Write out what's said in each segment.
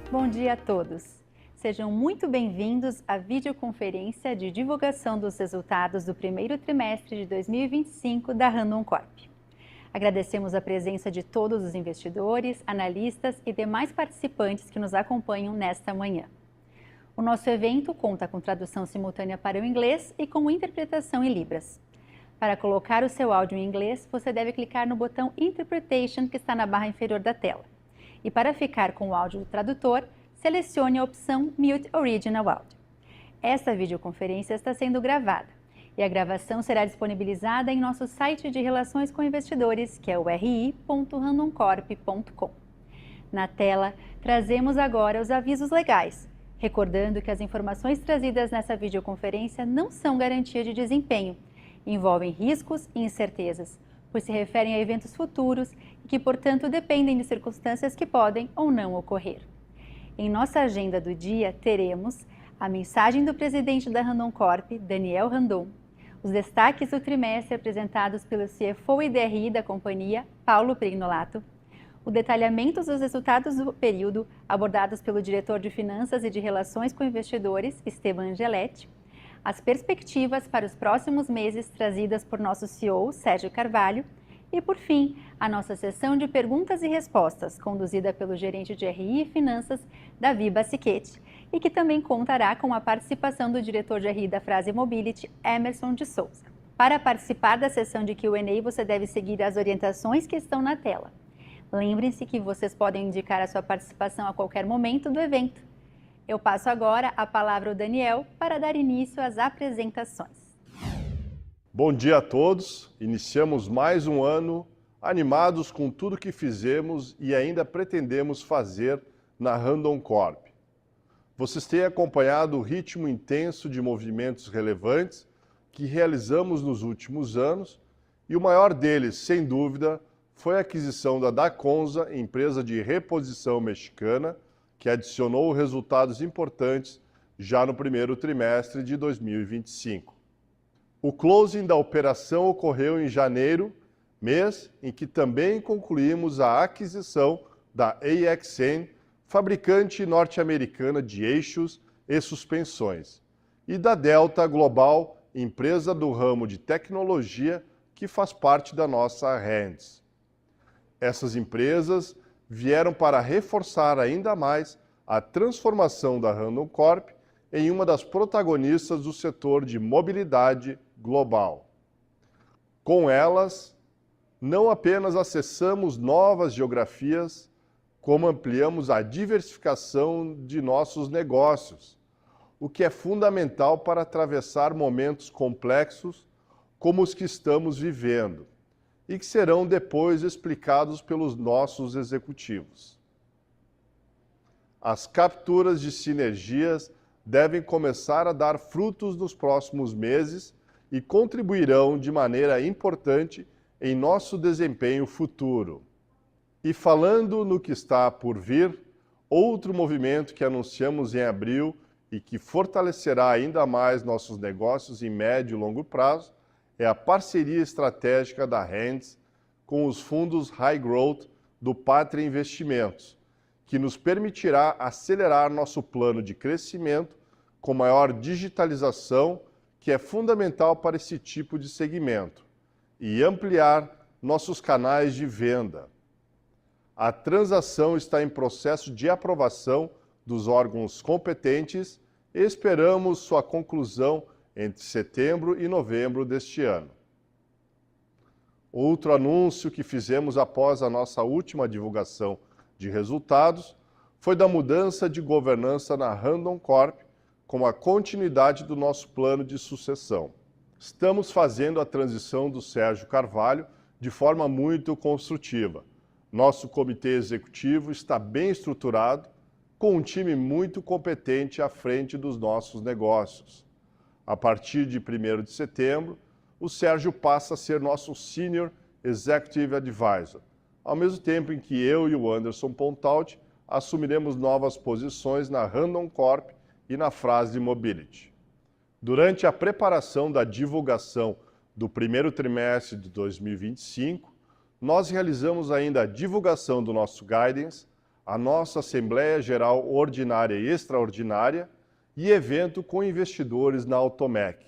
Bom dia a todos. Sejam muito bem-vindos à videoconferência de divulgação dos resultados do primeiro trimestre de 2025 da Randon Corp. Agradecemos a presença de todos os investidores, analistas e demais participantes que nos acompanham nesta manhã. O nosso evento conta com tradução simultânea para o inglês e com interpretação em libras. Para colocar o seu áudio em inglês, você deve clicar no botão Interpretation que está na barra inferior da tela. E para ficar com o áudio do tradutor, selecione a opção Mute Original Audio. Esta videoconferência está sendo gravada e a gravação será disponibilizada em nosso site de relações com investidores, que é o ri.randoncorp.com. Na tela, trazemos agora os avisos legais, recordando que as informações trazidas nessa videoconferência não são garantia de desempenho, envolvem riscos e incertezas, pois se referem a eventos futuros e que, portanto, dependem de circunstâncias que podem ou não ocorrer. Em nossa agenda do dia, teremos a mensagem do presidente da Randon Corp, Daniel Randon, os destaques do trimestre apresentados pelo CFO e DRI da companhia, Paulo Prignolato, o detalhamento dos resultados do período abordados pelo diretor de Finanças e de Relações com Investidores, Esteban Angeletti, as perspectivas para os próximos meses trazidas por nosso CEO, Sérgio Carvalho, e, por fim, a nossa sessão de perguntas e respostas, conduzida pelo gerente de RI e Finanças, Davi Bassichetti, e que também contará com a participação do diretor de RI da Frase Mobility, Emerson de Souza. Para participar da sessão de Q&A, você deve seguir as orientações que estão na tela. Lembrem-se que vocês podem indicar a sua participação a qualquer momento do evento. Eu passo agora a palavra ao Daniel para dar início às apresentações. Bom dia a todos. Iniciamos mais um ano animados com tudo que fizemos e ainda pretendemos fazer na Randon Corp. Vocês têm acompanhado o ritmo intenso de movimentos relevantes que realizamos nos últimos anos e o maior deles, sem dúvida, foi a aquisição da Daconsa, empresa de reposição mexicana, que adicionou resultados importantes já no primeiro trimestre de 2025. O closing da operação ocorreu em janeiro, mês em que também concluímos a aquisição da AXN, fabricante norte-americana de eixos e suspensões, e da Delta Global, empresa do ramo de tecnologia que faz parte da nossa Rands. Essas empresas vieram para reforçar ainda mais a transformação da Randon Corp em uma das protagonistas do setor de mobilidade global. Com elas, não apenas acessamos novas geografias, como ampliamos a diversificação de nossos negócios, o que é fundamental para atravessar momentos complexos como os que estamos vivendo, e que serão depois explicados pelos nossos executivos. As capturas de sinergias devem começar a dar frutos nos próximos meses e contribuirão de maneira importante em nosso desempenho futuro. E falando no que está por vir, outro movimento que anunciamos em abril e que fortalecerá ainda mais nossos negócios em médio e longo prazo é a parceria estratégica da Rands com os fundos High Growth do Patria Investimentos, que nos permitirá acelerar nosso plano de crescimento com maior digitalização, que é fundamental para esse tipo de segmento, e ampliar nossos canais de venda. A transação está em processo de aprovação dos órgãos competentes e esperamos sua conclusão entre setembro e novembro deste ano. Outro anúncio que fizemos após a nossa última divulgação de resultados foi da mudança de governança na Randon Corp, com a continuidade do nosso plano de sucessão. Estamos fazendo a transição do Sérgio Carvalho de forma muito construtiva. Nosso comitê executivo está bem estruturado, com um time muito competente à frente dos nossos negócios. A partir de 1º de setembro, o Sérgio passa a ser nosso Senior Executive Advisor, ao mesmo tempo em que eu e o Anderson Pontalti assumiremos novas posições na Randon Corp e na Frase Mobility. Durante a preparação da divulgação do primeiro trimestre de 2025, nós realizamos ainda a divulgação do nosso guidance, a nossa Assembleia Geral Ordinária e Extraordinária e evento com investidores na Automec.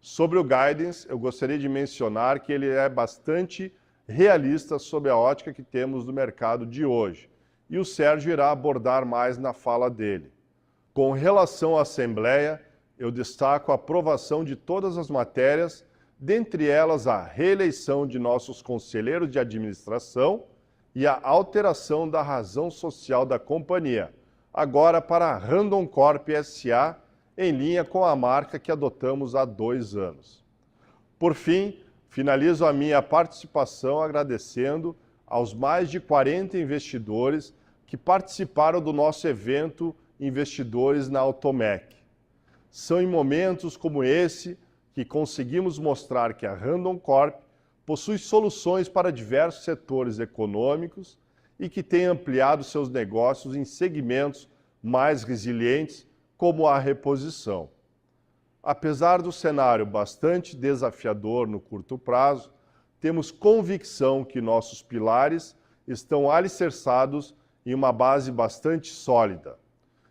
Sobre o Guidance, eu gostaria de mencionar que ele é bastante realista sob a ótica que temos do mercado de hoje, e o Sérgio irá abordar mais na fala dele. Com relação à Assembleia, eu destaco a aprovação de todas as matérias, dentre elas a reeleição de nossos conselheiros de administração e a alteração da razão social da companhia, agora para a Randon Corp SA, em linha com a marca que adotamos há 2 anos. Por fim, finalizo a minha participação agradecendo aos mais de 40 investidores que participaram do nosso evento Investidores na Automec. São em momentos como esse que conseguimos mostrar que a Randon Corp possui soluções para diversos setores econômicos e que tem ampliado seus negócios em segmentos mais resilientes, como a reposição. Apesar do cenário bastante desafiador no curto prazo, temos convicção que nossos pilares estão alicerçados em uma base bastante sólida.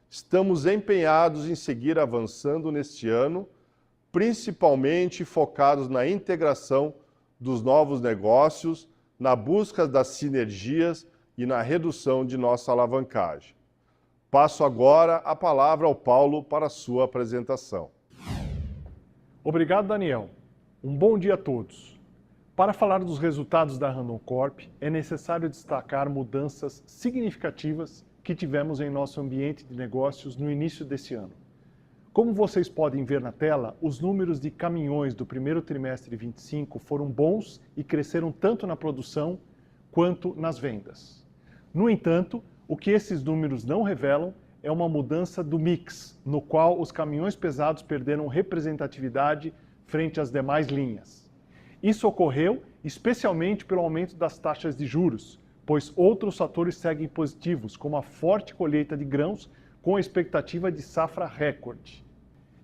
Estamos empenhados em seguir avançando neste ano, principalmente focados na integração dos novos negócios, na busca das sinergias e na redução de nossa alavancagem. Passo agora a palavra ao Paulo para a sua apresentação. Obrigado, Daniel. Um bom dia a todos. Para falar dos resultados da Randon Corp, é necessário destacar mudanças significativas que tivemos em nosso ambiente de negócios no início desse ano. Como vocês podem ver na tela, os números de caminhões do primeiro trimestre de 25 foram bons e cresceram tanto na produção quanto nas vendas. No entanto, o que esses números não revelam é uma mudança do mix, no qual os caminhões pesados perderam representatividade frente às demais linhas. Isso ocorreu especialmente pelo aumento das taxas de juros, pois outros fatores seguem positivos, como a forte colheita de grãos com a expectativa de safra recorde.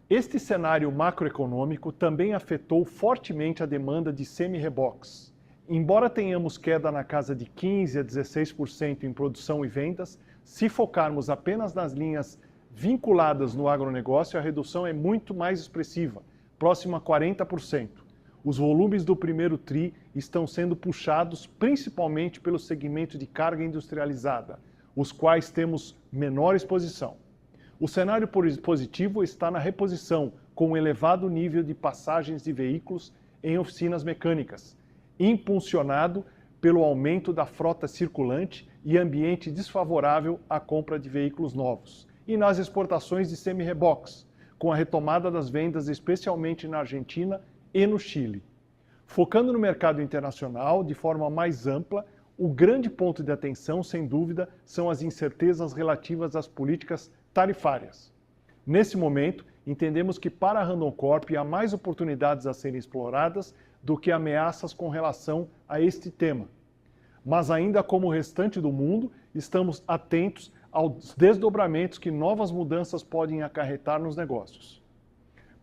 Este cenário macroeconômico também afetou fortemente a demanda de semi-reboques. Embora tenhamos queda na casa de 15% a 16% em produção e vendas, se focarmos apenas nas linhas vinculadas no agronegócio, a redução é muito mais expressiva, próxima a 40%. Os volumes do primeiro TRI estão sendo puxados principalmente pelo segmento de carga industrializada, os quais temos menor exposição. O cenário positivo está na reposição, com um elevado nível de passagens de veículos em oficinas mecânicas, impulsionado pelo aumento da frota circulante e ambiente desfavorável à compra de veículos novos, e nas exportações de semi-reboques, com a retomada das vendas especialmente na Argentina e no Chile. Focando no mercado internacional de forma mais ampla, o grande ponto de atenção, sem dúvida, são as incertezas relativas às políticas tarifárias. Nesse momento, entendemos que para a Randon Corp há mais oportunidades a serem exploradas do que ameaças com relação a este tema. Mas ainda como o restante do mundo, estamos atentos aos desdobramentos que novas mudanças podem acarretar nos negócios.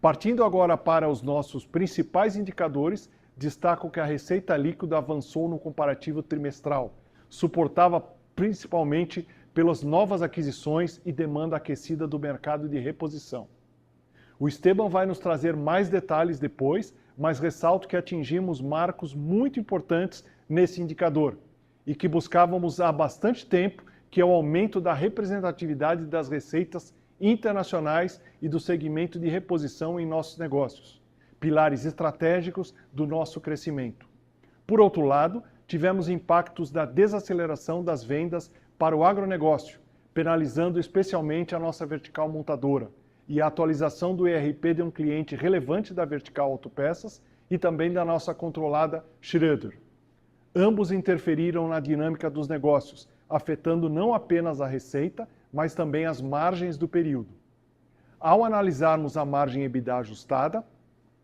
Partindo agora para os nossos principais indicadores, destaco que a receita líquida avançou no comparativo trimestral, suportada principalmente pelas novas aquisições e demanda aquecida do mercado de reposição. O Esteban vai nos trazer mais detalhes depois, mas ressalto que atingimos marcos muito importantes nesse indicador e que buscávamos há bastante tempo, que é o aumento da representatividade das receitas internacionais e do segmento de reposição em nossos negócios, pilares estratégicos do nosso crescimento. Por outro lado, tivemos impactos da desaceleração das vendas para o agronegócio, penalizando especialmente a nossa vertical montadora, e a atualização do ERP de um cliente relevante da vertical autopeças e também da nossa controlada Schroeder. Ambos interferiram na dinâmica dos negócios, afetando não apenas a receita, mas também as margens do período. Ao analisarmos a margem EBITDA ajustada,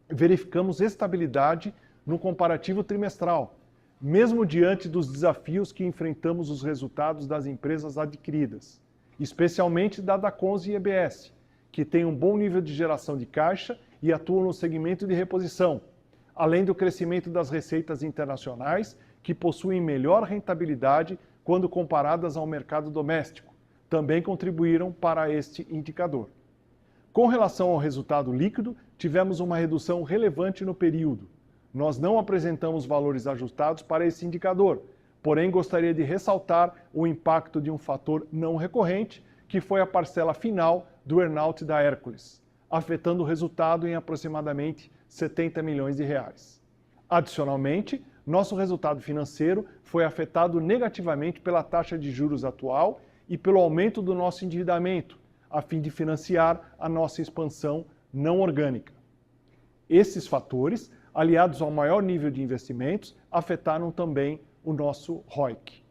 verificamos estabilidade no comparativo trimestral, mesmo diante dos desafios que enfrentamos os resultados das empresas adquiridas, especialmente da Dacons e EBS, que têm um bom nível de geração de caixa e atuam no segmento de reposição, além do crescimento das receitas internacionais, que possuem melhor rentabilidade quando comparadas ao mercado doméstico, também contribuíram para este indicador. Com relação ao resultado líquido, tivemos uma redução relevante no período. Nós não apresentamos valores ajustados para esse indicador, porém gostaria de ressaltar o impacto de um fator não recorrente, que foi a parcela final do earn-out da Hércules, afetando o resultado em aproximadamente 70 milhões de reais. Adicionalmente, nosso resultado financeiro foi afetado negativamente pela taxa de juros atual e pelo aumento do nosso endividamento, a fim de financiar a nossa expansão não orgânica. Esses fatores, aliados ao maior nível de investimentos, afetaram também o nosso ROIC.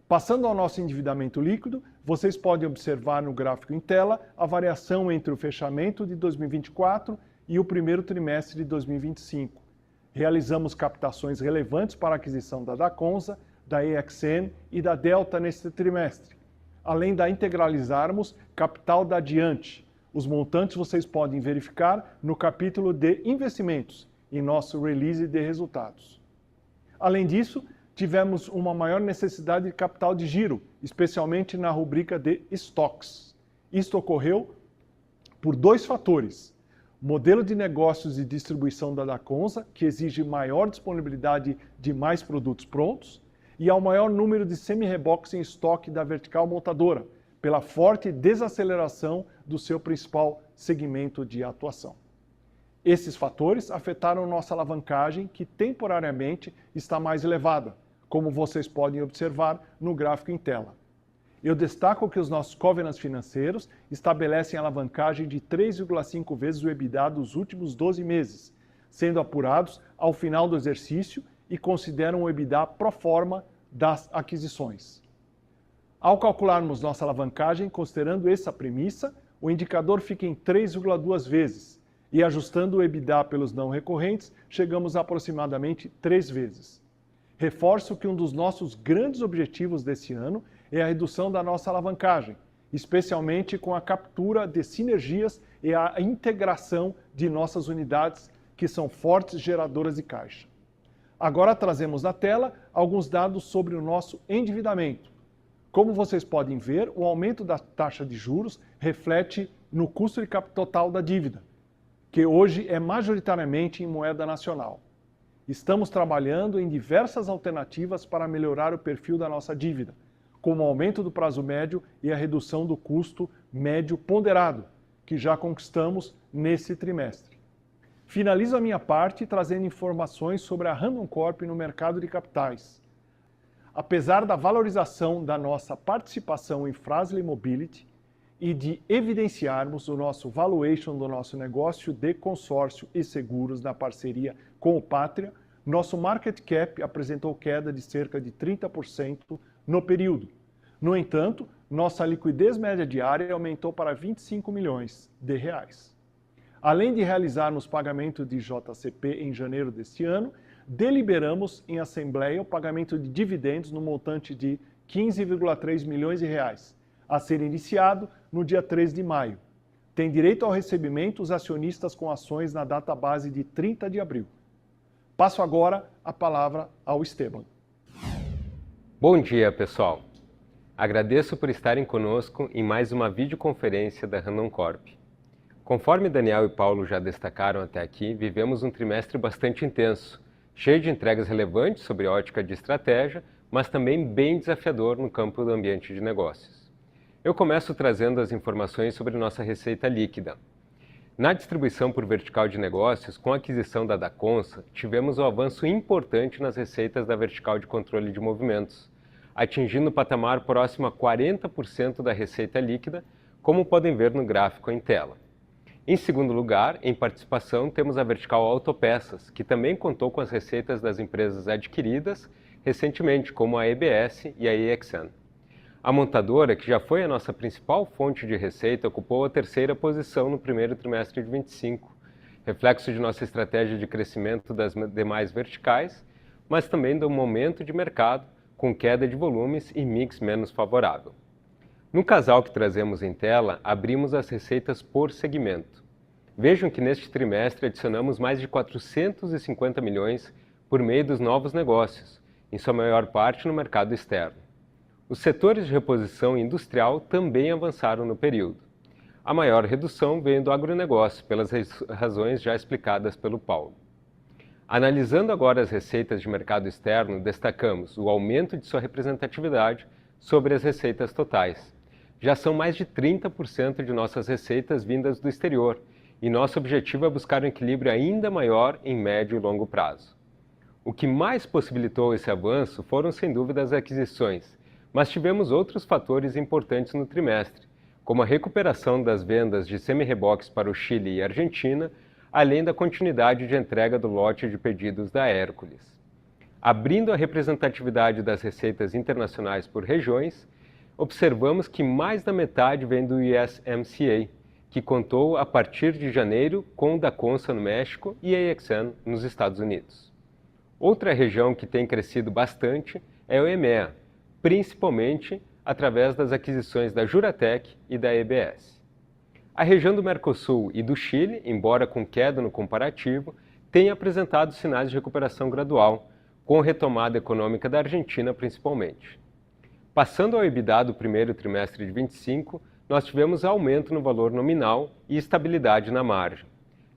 Passando ao nosso endividamento líquido, vocês podem observar no gráfico em tela a variação entre o fechamento de 2024 e o primeiro trimestre de 2025. Realizamos captações relevantes para a aquisição da Dacomsa, da EXN e da Delta neste trimestre, além de integralizarmos capital da Adiante. Os montantes vocês podem verificar no capítulo de investimentos, em nosso release de resultados. Além disso, tivemos uma maior necessidade de capital de giro, especialmente na rubrica de estoques. Isto ocorreu por dois fatores. Modelo de negócios e distribuição da Dacomsa, que exige maior disponibilidade de mais produtos prontos, e ao maior número de semi-reboques em estoque da vertical montadora, pela forte desaceleração do seu principal segmento de atuação. Esses fatores afetaram nossa alavancagem, que temporariamente está mais elevada, como vocês podem observar no gráfico em tela. Eu destaco que os nossos covenants financeiros estabelecem alavancagem de 3,5 vezes o EBITDA dos últimos 12 meses, sendo apurados ao final do exercício e consideram o EBITDA pro forma das aquisições. Ao calcularmos nossa alavancagem, considerando essa premissa, o indicador fica em 3,2 vezes, e ajustando o EBITDA pelos não recorrentes, chegamos a aproximadamente 3 vezes. Reforço que um dos nossos grandes objetivos desse ano é a redução da nossa alavancagem, especialmente com a captura de sinergias e a integração de nossas unidades, que são fortes geradoras de caixa. Agora trazemos na tela alguns dados sobre o nosso endividamento. Como vocês podem ver, o aumento da taxa de juros reflete no custo de capital total da dívida, que hoje é majoritariamente em moeda nacional. Estamos trabalhando em diversas alternativas para melhorar o perfil da nossa dívida, como o aumento do prazo médio e a redução do custo médio ponderado, que já conquistamos nesse trimestre. Finalizo a minha parte trazendo informações sobre a Randon Corp no mercado de capitais. Apesar da valorização da nossa participação em Fras-le Mobility e de evidenciarmos o nosso valuation do nosso negócio de consórcio e seguros na parceria com o Pátria, nosso market cap apresentou queda de cerca de 30% no período. No entanto, nossa liquidez média diária aumentou para 25 milhões de reais. Além de realizarmos pagamento de JCP em janeiro deste ano, deliberamos em assembleia o pagamento de dividendos no montante de 15,3 milhões de reais, a ser iniciado no dia 3 de maio. Tem direito ao recebimento os acionistas com ações na data base de 30 de abril. Passo agora a palavra ao Esteban. Bom dia, pessoal. Agradeço por estarem conosco em mais uma videoconferência da Randon Corp. Conforme Daniel e Paulo já destacaram até aqui, vivemos um trimestre bastante intenso, cheio de entregas relevantes sobre a ótica de estratégia, mas também bem desafiador no campo do ambiente de negócios. Eu começo trazendo as informações sobre nossa receita líquida. Na distribuição por vertical de negócios, com a aquisição da Dacomsa, tivemos um avanço importante nas receitas da vertical de controle de movimentos, atingindo o patamar próximo a 40% da receita líquida, como podem ver no gráfico em tela. Em segundo lugar, em participação, temos a vertical autopeças, que também contou com as receitas das empresas adquiridas recentemente, como a EBS e a EXN. A montadora, que já foi a nossa principal fonte de receita, ocupou a terceira posição no primeiro trimestre de 2025, reflexo de nossa estratégia de crescimento das demais verticais, mas também do momento de mercado, com queda de volumes e mix menos favorável. No casal que trazemos em tela, abrimos as receitas por segmento. Vejam que neste trimestre adicionamos mais de 450 milhões por meio dos novos negócios, em sua maior parte no mercado externo. Os setores de reposição industrial também avançaram no período. A maior redução veio do agronegócio, pelas razões já explicadas pelo Paulo. Analisando agora as receitas de mercado externo, destacamos o aumento de sua representatividade sobre as receitas totais. Já são mais de 30% de nossas receitas vindas do exterior, e nosso objetivo é buscar um equilíbrio ainda maior em médio e longo prazo. O que mais possibilitou esse avanço foram, sem dúvida, as aquisições, mas tivemos outros fatores importantes no trimestre, como a recuperação das vendas de semi-reboques para o Chile e Argentina, além da continuidade de entrega do lote de pedidos da Hércules. Abrindo a representatividade das receitas internacionais por regiões, observamos que mais da metade vem do USMCA, que contou a partir de janeiro com o Dacomsa no México e a AXN nos Estados Unidos. Outra região que tem crescido bastante é o EMEA, principalmente através das aquisições da Juratec e da EBS. A região do Mercosul e do Chile, embora com queda no comparativo, tem apresentado sinais de recuperação gradual, com retomada econômica da Argentina principalmente. Passando ao EBITDA do primeiro trimestre de 25, nós tivemos aumento no valor nominal e estabilidade na margem.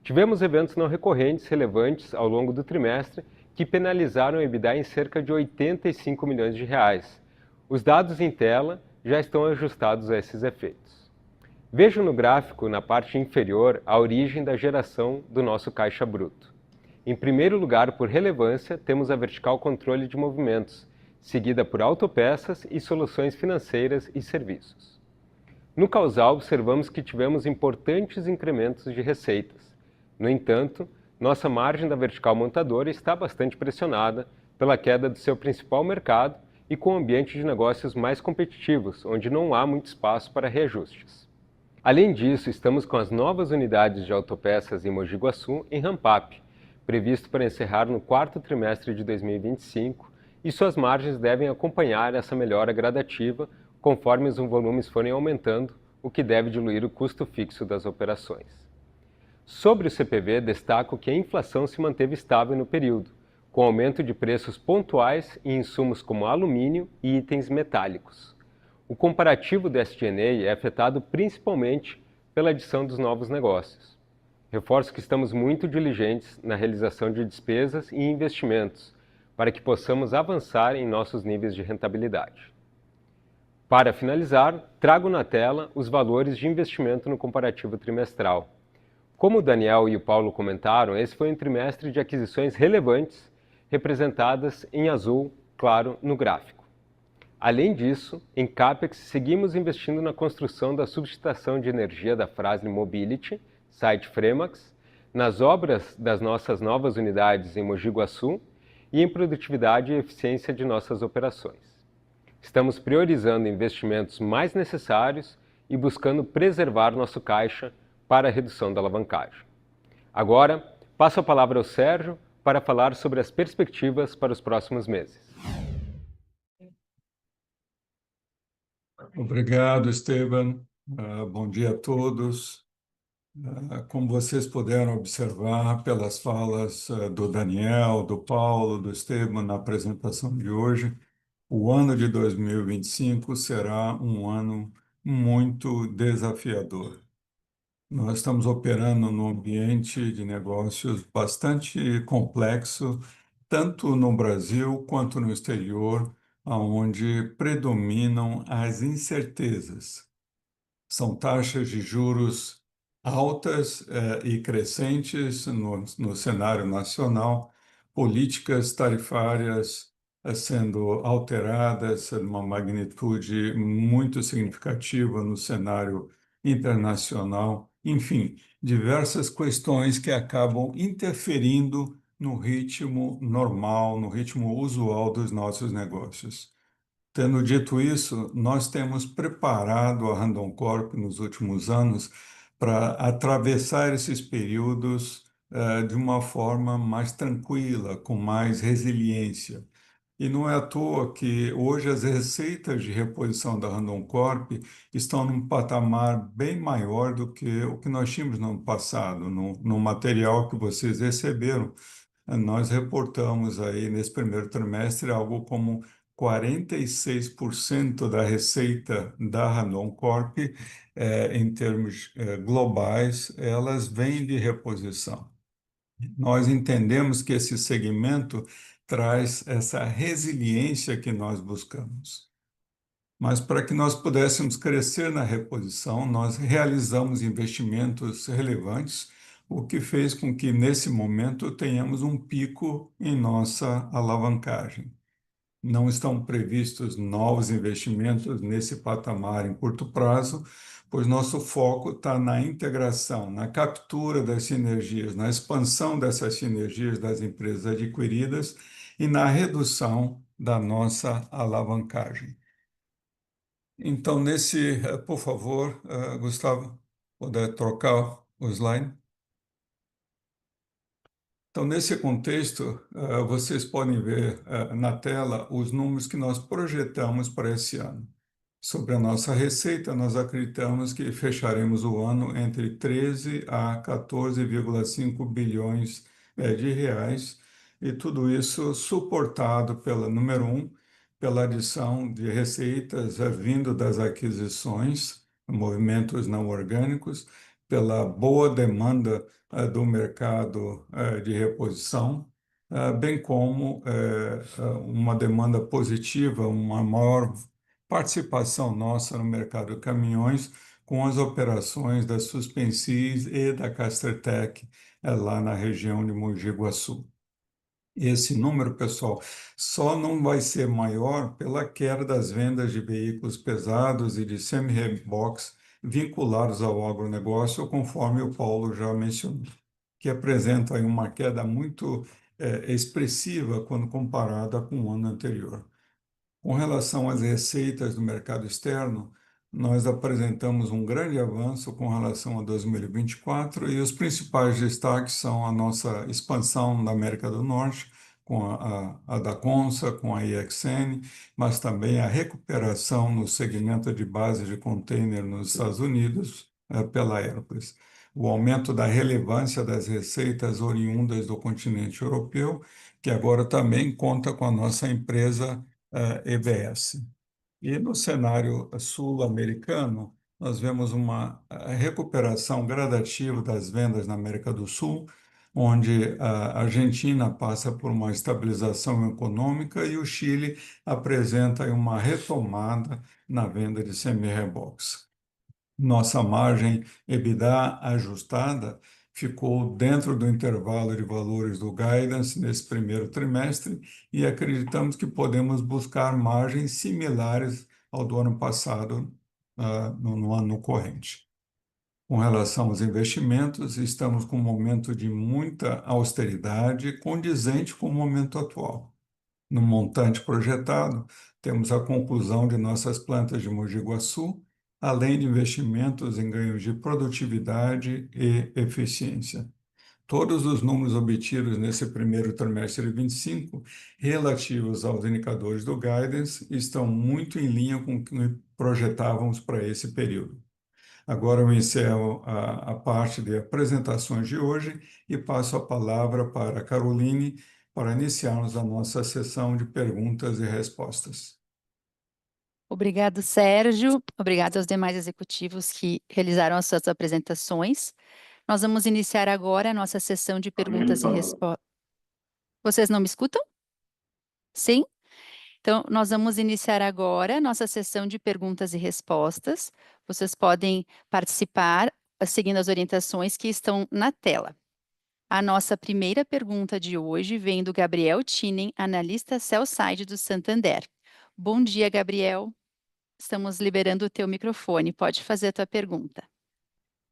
Tivemos eventos não recorrentes relevantes ao longo do trimestre que penalizaram o EBITDA em cerca de 85 milhões de reais. Os dados em tela já estão ajustados a esses efeitos. Veja no gráfico, na parte inferior, a origem da geração do nosso caixa bruto. Em primeiro lugar, por relevância, temos a vertical controle de movimentos, seguida por autopeças e soluções financeiras e serviços. No causal, observamos que tivemos importantes incrementos de receitas. No entanto, nossa margem da vertical montadora está bastante pressionada pela queda do seu principal mercado e com um ambiente de negócios mais competitivos, onde não há muito espaço para reajustes. Além disso, estamos com as novas unidades de autopeças em Mogi Guaçu em ramp-up, previsto para encerrar no quarto trimestre de 2025, e suas margens devem acompanhar essa melhora gradativa conforme os volumes forem aumentando, o que deve diluir o custo fixo das operações. Sobre o CPV, destaco que a inflação se manteve estável no período, com aumento de preços pontuais em insumos como alumínio e itens metálicos. O comparativo do SG&A é afetado principalmente pela adição dos novos negócios. Reforço que estamos muito diligentes na realização de despesas e investimentos, para que possamos avançar em nossos níveis de rentabilidade. Para finalizar, trago na tela os valores de investimento no comparativo trimestral. Como o Daniel e o Paulo comentaram, esse foi um trimestre de aquisições relevantes, representadas em azul claro no gráfico. Além disso, em CAPEX seguimos investindo na construção da subestação de energia da Fras-le Mobility, site Fremax, nas obras das nossas novas unidades em Mogi Guaçu e em produtividade e eficiência de nossas operações. Estamos priorizando investimentos mais necessários e buscando preservar nosso caixa para a redução da alavancagem. Agora, passo a palavra ao Sérgio para falar sobre as perspectivas para os próximos meses. Obrigado, Esteban. Bom dia a todos. Como vocês puderam observar pelas falas do Daniel, do Paulo, do Esteban na apresentação de hoje, o ano de 2025 será um ano muito desafiador. Nós estamos operando num ambiente de negócios bastante complexo, tanto no Brasil quanto no exterior, onde predominam as incertezas. São taxas de juros altas e crescentes no cenário nacional, políticas tarifárias sendo alteradas numa magnitude muito significativa no cenário internacional, enfim, diversas questões que acabam interferindo no ritmo normal, no ritmo usual dos nossos negócios. Tendo dito isso, nós temos preparado a Randon Corp nos últimos anos para atravessar esses períodos de uma forma mais tranquila, com mais resiliência. E não é à toa que hoje as receitas de reposição da Randon Corp estão num patamar bem maior do que o que nós tínhamos no ano passado. No material que vocês receberam, nós reportamos aí nesse primeiro trimestre algo como 46% da receita da Randon Corp, em termos globais, elas vêm de reposição. Nós entendemos que esse segmento traz essa resiliência que nós buscamos. Mas para que nós pudéssemos crescer na reposição, nós realizamos investimentos relevantes, o que fez com que, nesse momento, tenhamos um pico em nossa alavancagem. Não estão previstos novos investimentos nesse patamar em curto prazo, pois nosso foco está na integração, na captura das sinergias, na expansão dessas sinergias das empresas adquiridas e na redução da nossa alavancagem. Então, por favor, Gustavo, poder trocar o slide? Então, nesse contexto, vocês podem ver na tela os números que nós projetamos para esse ano. Sobre a nossa receita, nós acreditamos que fecharemos o ano entre 13 a 14,5 bilhões de reais, e tudo isso suportado número um, pela adição de receitas vindo das aquisições, movimentos não orgânicos, pela boa demanda do mercado de reposição, bem como uma demanda positiva, uma maior participação nossa no mercado de caminhões com as operações da Suspensis e da Castertech lá na região de Mogi Guaçu. Esse número, pessoal, só não vai ser maior pela queda das vendas de veículos pesados e de semi-reboques vinculados ao agronegócio, conforme o Paulo já mencionou, que apresenta aí uma queda muito expressiva quando comparada com o ano anterior. Com relação às receitas do mercado externo, nós apresentamos um grande avanço com relação a 2024 e os principais destaques são a nossa expansão na América do Norte, com a Dacomsa, com a IXN, mas também a recuperação no segmento de base de container nos Estados Unidos pela Hercules. O aumento da relevância das receitas oriundas do continente europeu, que agora também conta com a nossa empresa EBS. E no cenário sul-americano, nós vemos uma recuperação gradativa das vendas na América do Sul, onde a Argentina passa por uma estabilização econômica e o Chile apresenta uma retomada na venda de semi-reboques. Nossa margem EBITDA ajustada ficou dentro do intervalo de valores do guidance nesse primeiro trimestre e acreditamos que podemos buscar margens similares ao do ano passado, no ano corrente. Com relação aos investimentos, estamos com um momento de muita austeridade, condizente com o momento atual. No montante projetado, temos a conclusão de nossas plantas de Mogi Guaçu, além de investimentos em ganhos de produtividade e eficiência. Todos os números obtidos nesse primeiro trimestre de 25, relativos aos indicadores do guidance, estão muito em linha com o que projetávamos para esse período. Agora eu encerro a parte de apresentações de hoje e passo a palavra para a Caroline para iniciarmos a nossa sessão de perguntas e respostas. Obrigado, Sérgio. Obrigado aos demais executivos que realizaram as suas apresentações. Nós vamos iniciar agora a nossa sessão de perguntas e respostas. Vocês não me escutam? Sim? Então, nós vamos iniciar agora a nossa sessão de perguntas e respostas. Vocês podem participar seguindo as orientações que estão na tela. A nossa primeira pergunta de hoje vem do Gabriel Tinen, analista sell-side do Santander. Bom dia, Gabriel. Estamos liberando o teu microfone. Pode fazer a tua pergunta.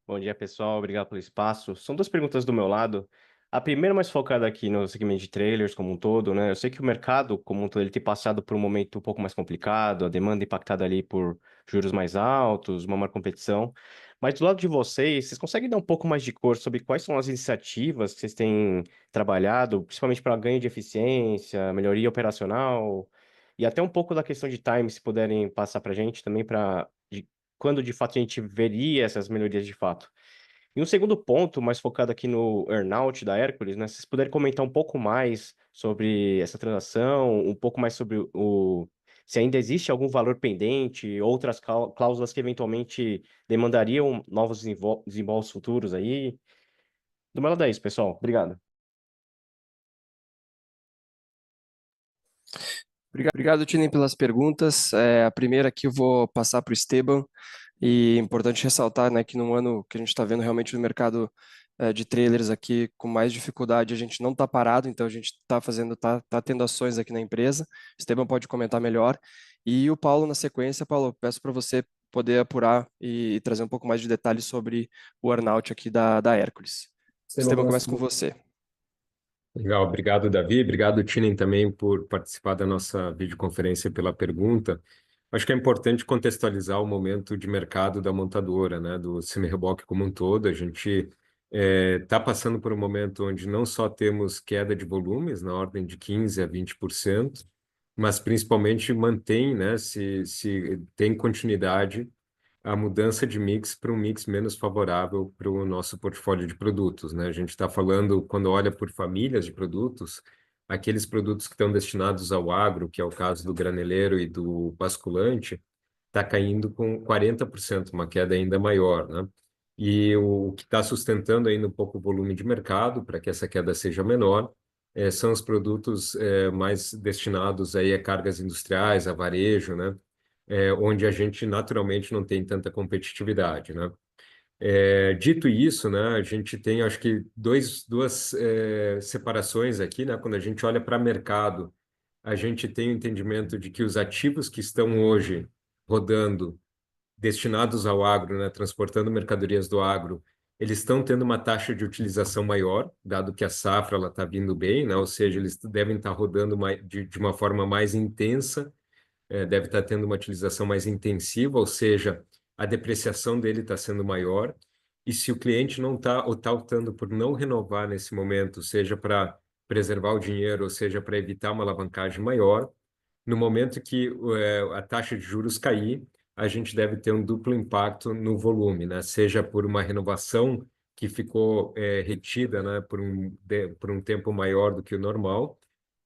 Bom dia, pessoal. Obrigado pelo espaço. São duas perguntas do meu lado. A primeira mais focada aqui no segmento de trailers como um todo, né? Eu sei que o mercado como um todo ele tem passado por um momento um pouco mais complicado, a demanda impactada ali por juros mais altos, uma maior competição. Mas do lado de vocês conseguem dar um pouco mais de cor sobre quais são as iniciativas que vocês têm trabalhado, principalmente para ganho de eficiência, melhoria operacional e até um pouco da questão de time, se puderem passar para a gente também, quando de fato a gente veria essas melhorias de fato. E um segundo ponto, mais focado aqui no earnout da Hércules, né? Se vocês puderem comentar um pouco mais sobre essa transação, um pouco mais sobre se ainda existe algum valor pendente, outras cláusulas que eventualmente demandariam novos desembolsos futuros aí. Do meu lado é isso, pessoal. Obrigado. Obrigado, Tinem, pelas perguntas. A primeira aqui eu vou passar para o Esteban. E é importante ressaltar, né, que num ano que a gente está vendo realmente no mercado de trailers aqui com mais dificuldade, a gente não está parado, então a gente tá tendo ações aqui na empresa. Esteban pode comentar melhor. E o Paulo, na sequência, Paulo, peço para você poder apurar e trazer um pouco mais de detalhes sobre o earnout aqui da Hércules. Esteban, começa com você. Legal, obrigado, Davi. Obrigado, Tinem, também por participar da nossa videoconferência e pela pergunta. Acho que é importante contextualizar o momento de mercado da montadora, né, do semi-reboque como um todo. A gente está passando por um momento onde não só temos queda de volumes na ordem de 15% a 20%, mas principalmente mantém, né, se tem continuidade a mudança de mix para um mix menos favorável para o nosso portfólio de produtos, né? A gente está falando, quando olha por famílias de produtos, aqueles produtos que estão destinados ao agro, que é o caso do graneleiro e do basculante, está caindo com 40%, uma queda ainda maior, né? E o que está sustentando ainda um pouco o volume de mercado, para que essa queda seja menor, são os produtos mais destinados aí a cargas industriais, a varejo, né? Onde a gente naturalmente não tem tanta competitividade, né? Dito isso, né, a gente tem, acho que, duas separações aqui, né? Quando a gente olha para mercado, a gente tem o entendimento de que os ativos que estão hoje rodando, destinados ao agro, né, transportando mercadorias do agro, eles estão tendo uma taxa de utilização maior, dado que a safra está vindo bem, né? Ou seja, eles devem estar rodando de uma forma mais intensa, deve estar tendo uma utilização mais intensiva, ou seja, a depreciação dele está sendo maior. E se o cliente não está ou está optando por não renovar nesse momento, seja para preservar o dinheiro, ou seja, para evitar uma alavancagem maior, no momento que a taxa de juros cair, a gente deve ter um duplo impacto no volume, né? Seja por uma renovação que ficou retida, né, por um tempo maior do que o normal,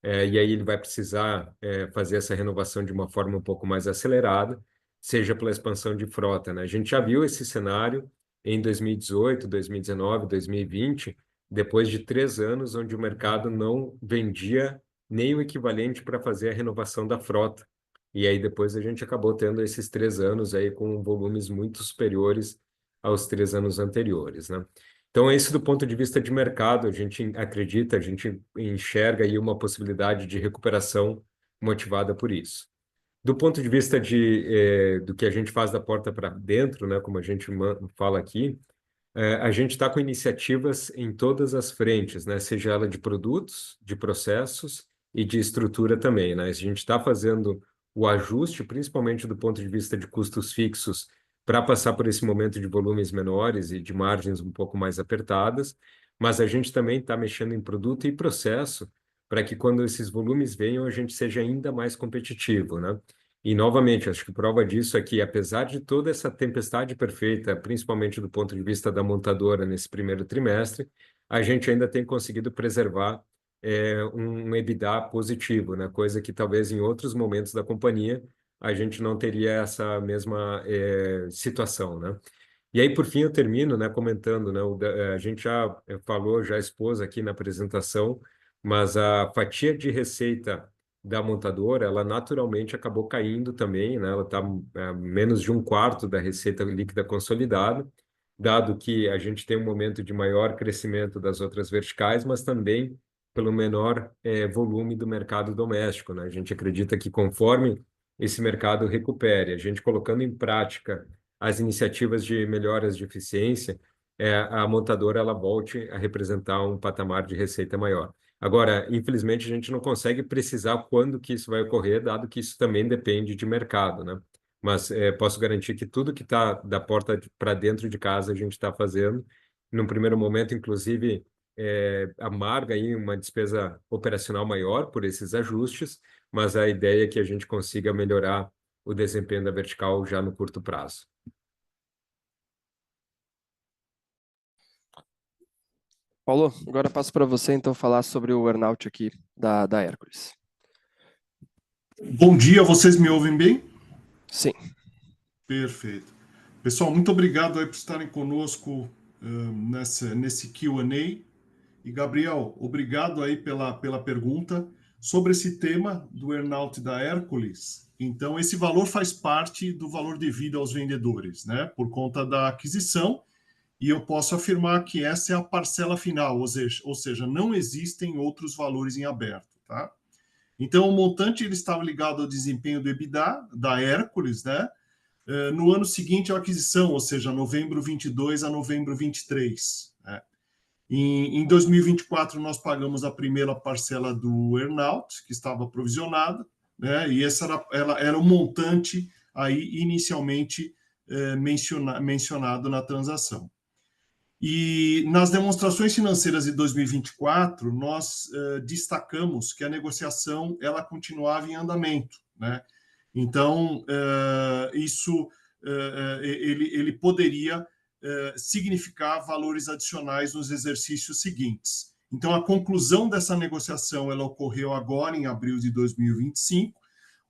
e aí ele vai precisar fazer essa renovação de uma forma um pouco mais acelerada, seja pela expansão de frota, né? A gente já viu esse cenário em 2018, 2019, 2020, depois de 3 anos onde o mercado não vendia nem o equivalente para fazer a renovação da frota. E aí depois a gente acabou tendo esses 3 anos aí com volumes muito superiores aos 3 anos anteriores, né? Então, isso do ponto de vista de mercado, a gente acredita, a gente enxerga aí uma possibilidade de recuperação motivada por isso. Do ponto de vista do que a gente faz da porta para dentro, né, como a gente fala aqui, a gente está com iniciativas em todas as frentes, né, seja ela de produtos, de processos e de estrutura também, né? A gente está fazendo o ajuste, principalmente do ponto de vista de custos fixos, para passar por esse momento de volumes menores e de margens um pouco mais apertadas, mas a gente também está mexendo em produto e processo para que quando esses volumes venham, a gente seja ainda mais competitivo, né? E, novamente, acho que prova disso é que, apesar de toda essa tempestade perfeita, principalmente do ponto de vista da montadora nesse primeiro trimestre, a gente ainda tem conseguido preservar um EBITDA positivo, né? Coisa que talvez em outros momentos da companhia a gente não teria essa mesma situação, né? E aí, por fim, eu termino, né, comentando, né, a gente já falou, já expôs aqui na apresentação, mas a fatia de receita da montadora, ela naturalmente acabou caindo também, né? Ela está menos de um quarto da receita líquida consolidada, dado que a gente tem um momento de maior crescimento das outras verticais, mas também pelo menor volume do mercado doméstico, né? A gente acredita que conforme esse mercado recupere, a gente colocando em prática as iniciativas de melhoras de eficiência, a montadora ela volte a representar um patamar de receita maior. Agora, infelizmente, a gente não consegue precisar quando que isso vai ocorrer, dado que isso também depende de mercado, né? Mas posso garantir que tudo que está da porta para dentro de casa a gente está fazendo. Num primeiro momento, inclusive, amarga aí uma despesa operacional maior por esses ajustes, mas a ideia é que a gente consiga melhorar o desempenho da vertical já no curto prazo. Paulo, agora passo para você então falar sobre o earnout aqui da Hércules. Bom dia, vocês me ouvem bem? Sim. Perfeito. Pessoal, muito obrigado aí por estarem conosco nesse Q&A. E, Gabriel, obrigado aí pela pergunta sobre esse tema do earnout da Hércules. Então, esse valor faz parte do valor devido aos vendedores, né? Por conta da aquisição, e eu posso afirmar que essa é a parcela final, ou seja, não existem outros valores em aberto, tá? Então, o montante ele estava ligado ao desempenho do EBITDA, da Hércules, né? No ano seguinte à aquisição, ou seja, novembro 22 a novembro 23. Né? Em 2024, nós pagamos a primeira parcela do earnout, que estava provisionada, né? E essa era o montante aí inicialmente mencionado na transação. E nas demonstrações financeiras de 2024, nós destacamos que a negociação ela continuava em andamento, né? Então, isso ele poderia significar valores adicionais nos exercícios seguintes. Então, a conclusão dessa negociação ela ocorreu agora em abril de 2025,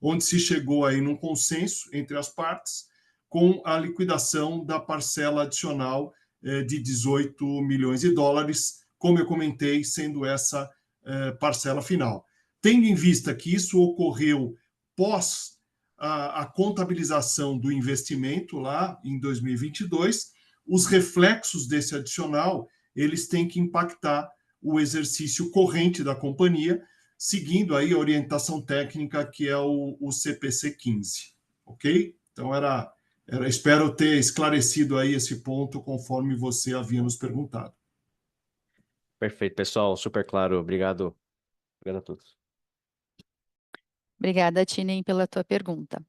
onde se chegou aí num consenso entre as partes com a liquidação da parcela adicional de 18 milhões de dólares, como eu comentei, sendo essa parcela final. Tendo em vista que isso ocorreu pós a contabilização do investimento lá em 2022, os reflexos desse adicional, eles têm que impactar o exercício corrente da companhia, seguindo aí a orientação técnica que é o CPC 15, ok? Então espero ter esclarecido aí esse ponto conforme você havia nos perguntado. Perfeito, pessoal, super claro. Obrigado. Obrigado a todos. Obrigada, Tinem, pela tua pergunta.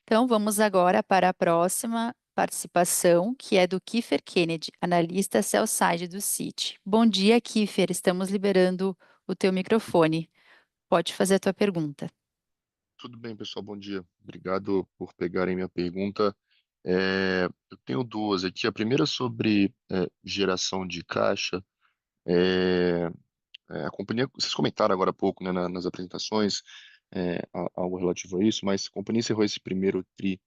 Então, vamos agora para a próxima participação, que é do Kiefer Kennedy, analista sell-side do Citi. Bom dia, Kiefer. Estamos liberando o teu microfone. Pode fazer a tua pergunta. Tudo bem, pessoal, bom dia. Obrigado por pegarem minha pergunta. Eu tenho duas aqui. A primeira sobre geração de caixa. A companhia, vocês comentaram agora há pouco, né, nas apresentações, algo relativo a isso, mas a companhia encerrou esse primeiro TRI,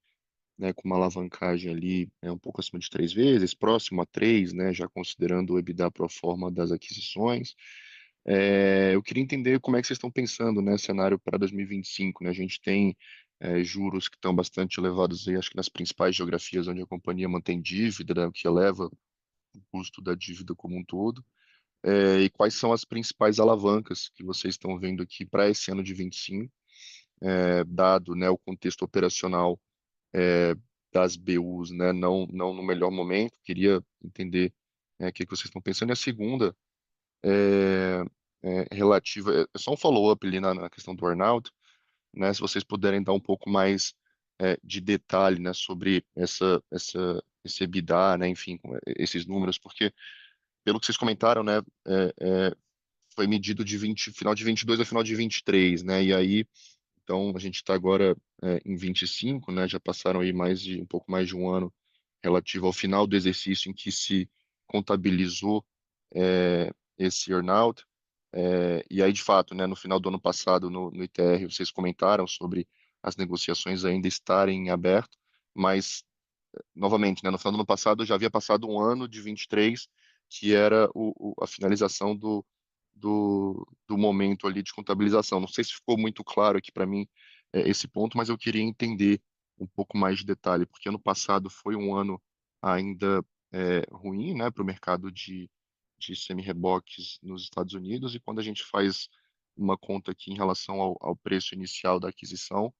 né, com uma alavancagem ali um pouco acima de 3 vezes, próximo a 3, né, já considerando o EBITDA pro forma das aquisições. Eu queria entender como é que vocês estão pensando, né, cenário para 2025, né? A gente tem juros que estão bastante elevados aí, acho que nas principais geografias onde a companhia mantém dívida, né, o que eleva o custo da dívida como um todo. E quais são as principais alavancas que vocês estão vendo aqui para esse ano de 25, dado, né, o contexto operacional das BUs, né, não no melhor momento. Queria entender o que vocês estão pensando. E a segunda é, relativa, é só um follow-up ali na questão do earnout, né? Se vocês puderem dar um pouco mais de detalhe, né, sobre esse EBITDA, né, enfim, esses números, porque pelo que vocês comentaram, né, foi medido de final de 22 a final de 23, né? E aí, então a gente está agora em 25, né? Já passaram aí um pouco mais de um ano relativo ao final do exercício em que se contabilizou esse earnout. E aí, de fato, né, no final do ano passado, no ITR, vocês comentaram sobre as negociações ainda estarem em aberto, mas, novamente, né, no final do ano passado já havia passado um ano de 23, que era a finalização do momento ali de contabilização. Não sei se ficou muito claro aqui para mim esse ponto, mas eu queria entender um pouco mais de detalhe, porque ano passado foi um ano ainda ruim, né, para o mercado de semi-reboques nos Estados Unidos, e quando a gente faz uma conta aqui em relação ao preço inicial da aquisição,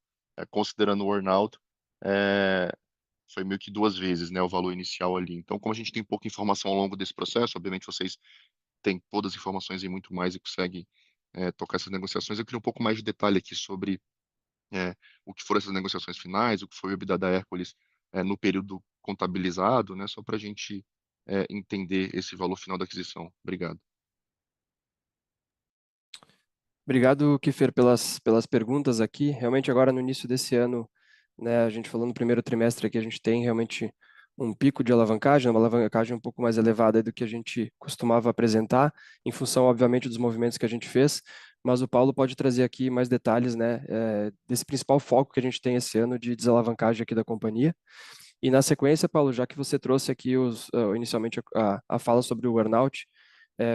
considerando o earnout, foi meio que 2 vezes, né, o valor inicial ali. Então, como a gente tem pouca informação ao longo desse processo, obviamente vocês têm todas as informações e muito mais e conseguem tocar essas negociações, eu queria um pouco mais de detalhe aqui sobre o que foram essas negociações finais, o que foi o EBITDA da Hércules no período contabilizado, né, só para a gente entender esse valor final da aquisição. Obrigado. Obrigado, Kiefer, pelas perguntas aqui. Realmente, agora no início desse ano, né, a gente falou no primeiro trimestre aqui, a gente tem realmente um pico de alavancagem, uma alavancagem um pouco mais elevada do que a gente costumava apresentar, em função, obviamente, dos movimentos que a gente fez, mas o Paulo pode trazer aqui mais detalhes, né, desse principal foco que a gente tem esse ano de desalavancagem aqui da companhia. E na sequência, Paulo, já que você trouxe aqui inicialmente a fala sobre o earnout,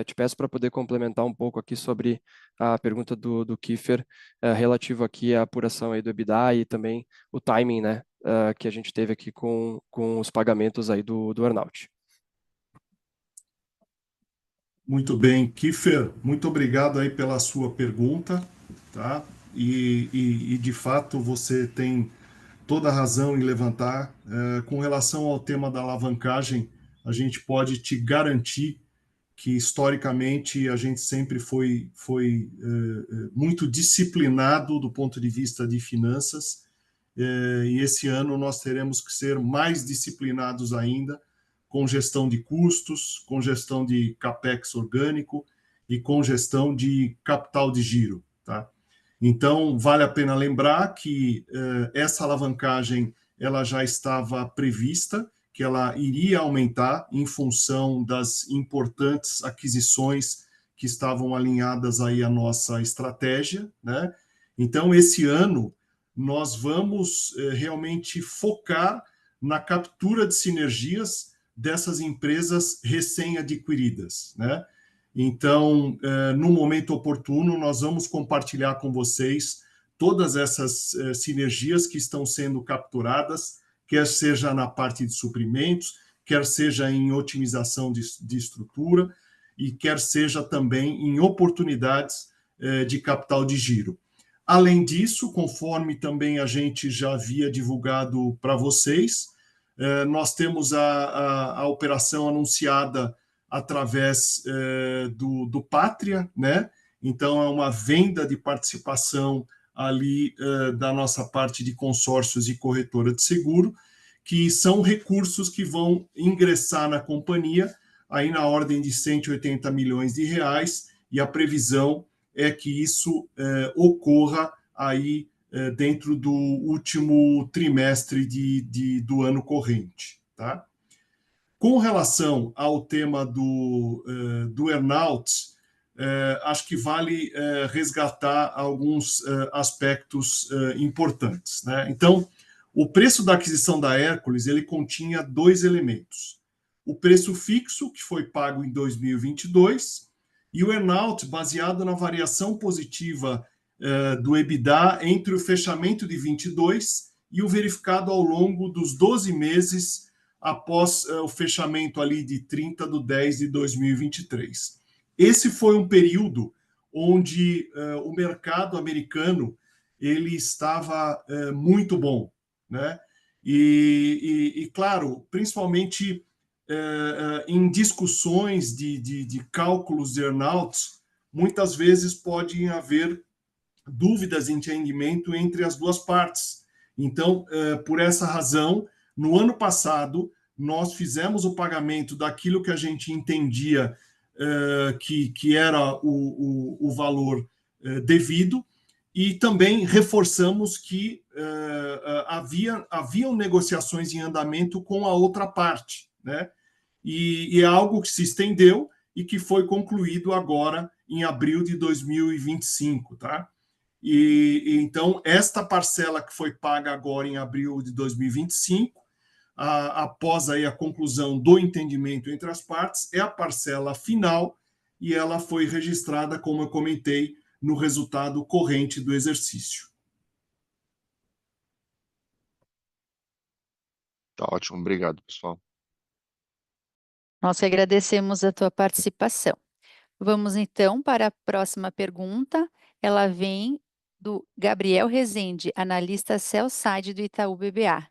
te peço para poder complementar um pouco aqui sobre a pergunta do Kiefer, relativo aqui à apuração aí do EBITDA e também o timing, né, que a gente teve aqui com os pagamentos aí do earnout. Muito bem, Kiefer, muito obrigado aí pela sua pergunta, tá? E de fato você tem toda a razão em levantar. Com relação ao tema da alavancagem, a gente pode te garantir que historicamente a gente sempre foi muito disciplinado do ponto de vista de finanças, e esse ano nós teremos que ser mais disciplinados ainda, com gestão de custos, com gestão de capex orgânico e com gestão de capital de giro, tá? Então, vale a pena lembrar que essa alavancagem ela já estava prevista, que ela iria aumentar em função das importantes aquisições que estavam alinhadas aí à nossa estratégia, né? Então, esse ano, nós vamos realmente focar na captura de sinergias dessas empresas recém-adquiridas, né? Então, no momento oportuno, nós vamos compartilhar com vocês todas essas sinergias que estão sendo capturadas, quer seja na parte de suprimentos, quer seja em otimização de estrutura e quer seja também em oportunidades de capital de giro. Além disso, conforme também a gente já havia divulgado para vocês, nós temos a operação anunciada através do Pátria, né? Então, é uma venda de participação ali da nossa parte de consórcios e corretora de seguro, que são recursos que vão ingressar na companhia aí na ordem de 180 milhões de reais, e a previsão é que isso ocorra aí dentro do último trimestre do ano corrente, tá? Com relação ao tema do earnout, acho que vale resgatar alguns aspectos importantes, né? Então, o preço da aquisição da Hércules, ele continha dois elementos. O preço fixo, que foi pago em 2022, e o earnout, baseado na variação positiva do EBITDA entre o fechamento de 22 e o verificado ao longo dos 12 meses após o fechamento ali de 30/10 de 2023. Esse foi um período onde o mercado americano ele estava muito bom, né? E claro, principalmente em discussões de cálculos de earnouts, muitas vezes pode haver dúvidas de entendimento entre as duas partes. Então, por essa razão, no ano passado, nós fizemos o pagamento daquilo que a gente entendia que era o valor devido, e também reforçamos que haviam negociações em andamento com a outra parte, né? E é algo que se estendeu e que foi concluído agora em abril de 2025, tá? E então, esta parcela que foi paga agora em abril de 2025, após aí a conclusão do entendimento entre as partes, é a parcela final e ela foi registrada, como eu comentei, no resultado corrente do exercício. Tá ótimo, obrigado, pessoal. Nós que agradecemos a tua participação. Vamos então para a próxima pergunta. Ela vem do Gabriel Rezende, analista sell-side do Itaú BBA.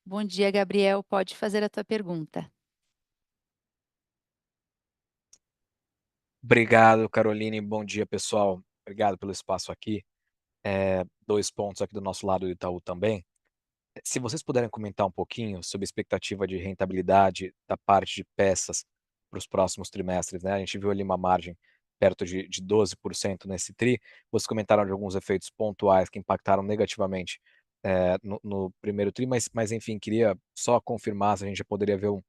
Bom dia, Gabriel. Pode fazer a tua pergunta. Obrigado, Caroline. Bom dia, pessoal. Obrigado pelo espaço aqui. 2 pontos aqui do nosso lado do Itaú também. Se vocês puderem comentar um pouquinho sobre a expectativa de rentabilidade da parte de peças para os próximos trimestres, né? A gente viu ali uma margem perto de 12% nesse tri. Vocês comentaram de alguns efeitos pontuais que impactaram negativamente no primeiro tri, mas enfim, queria só confirmar se a gente já poderia ver um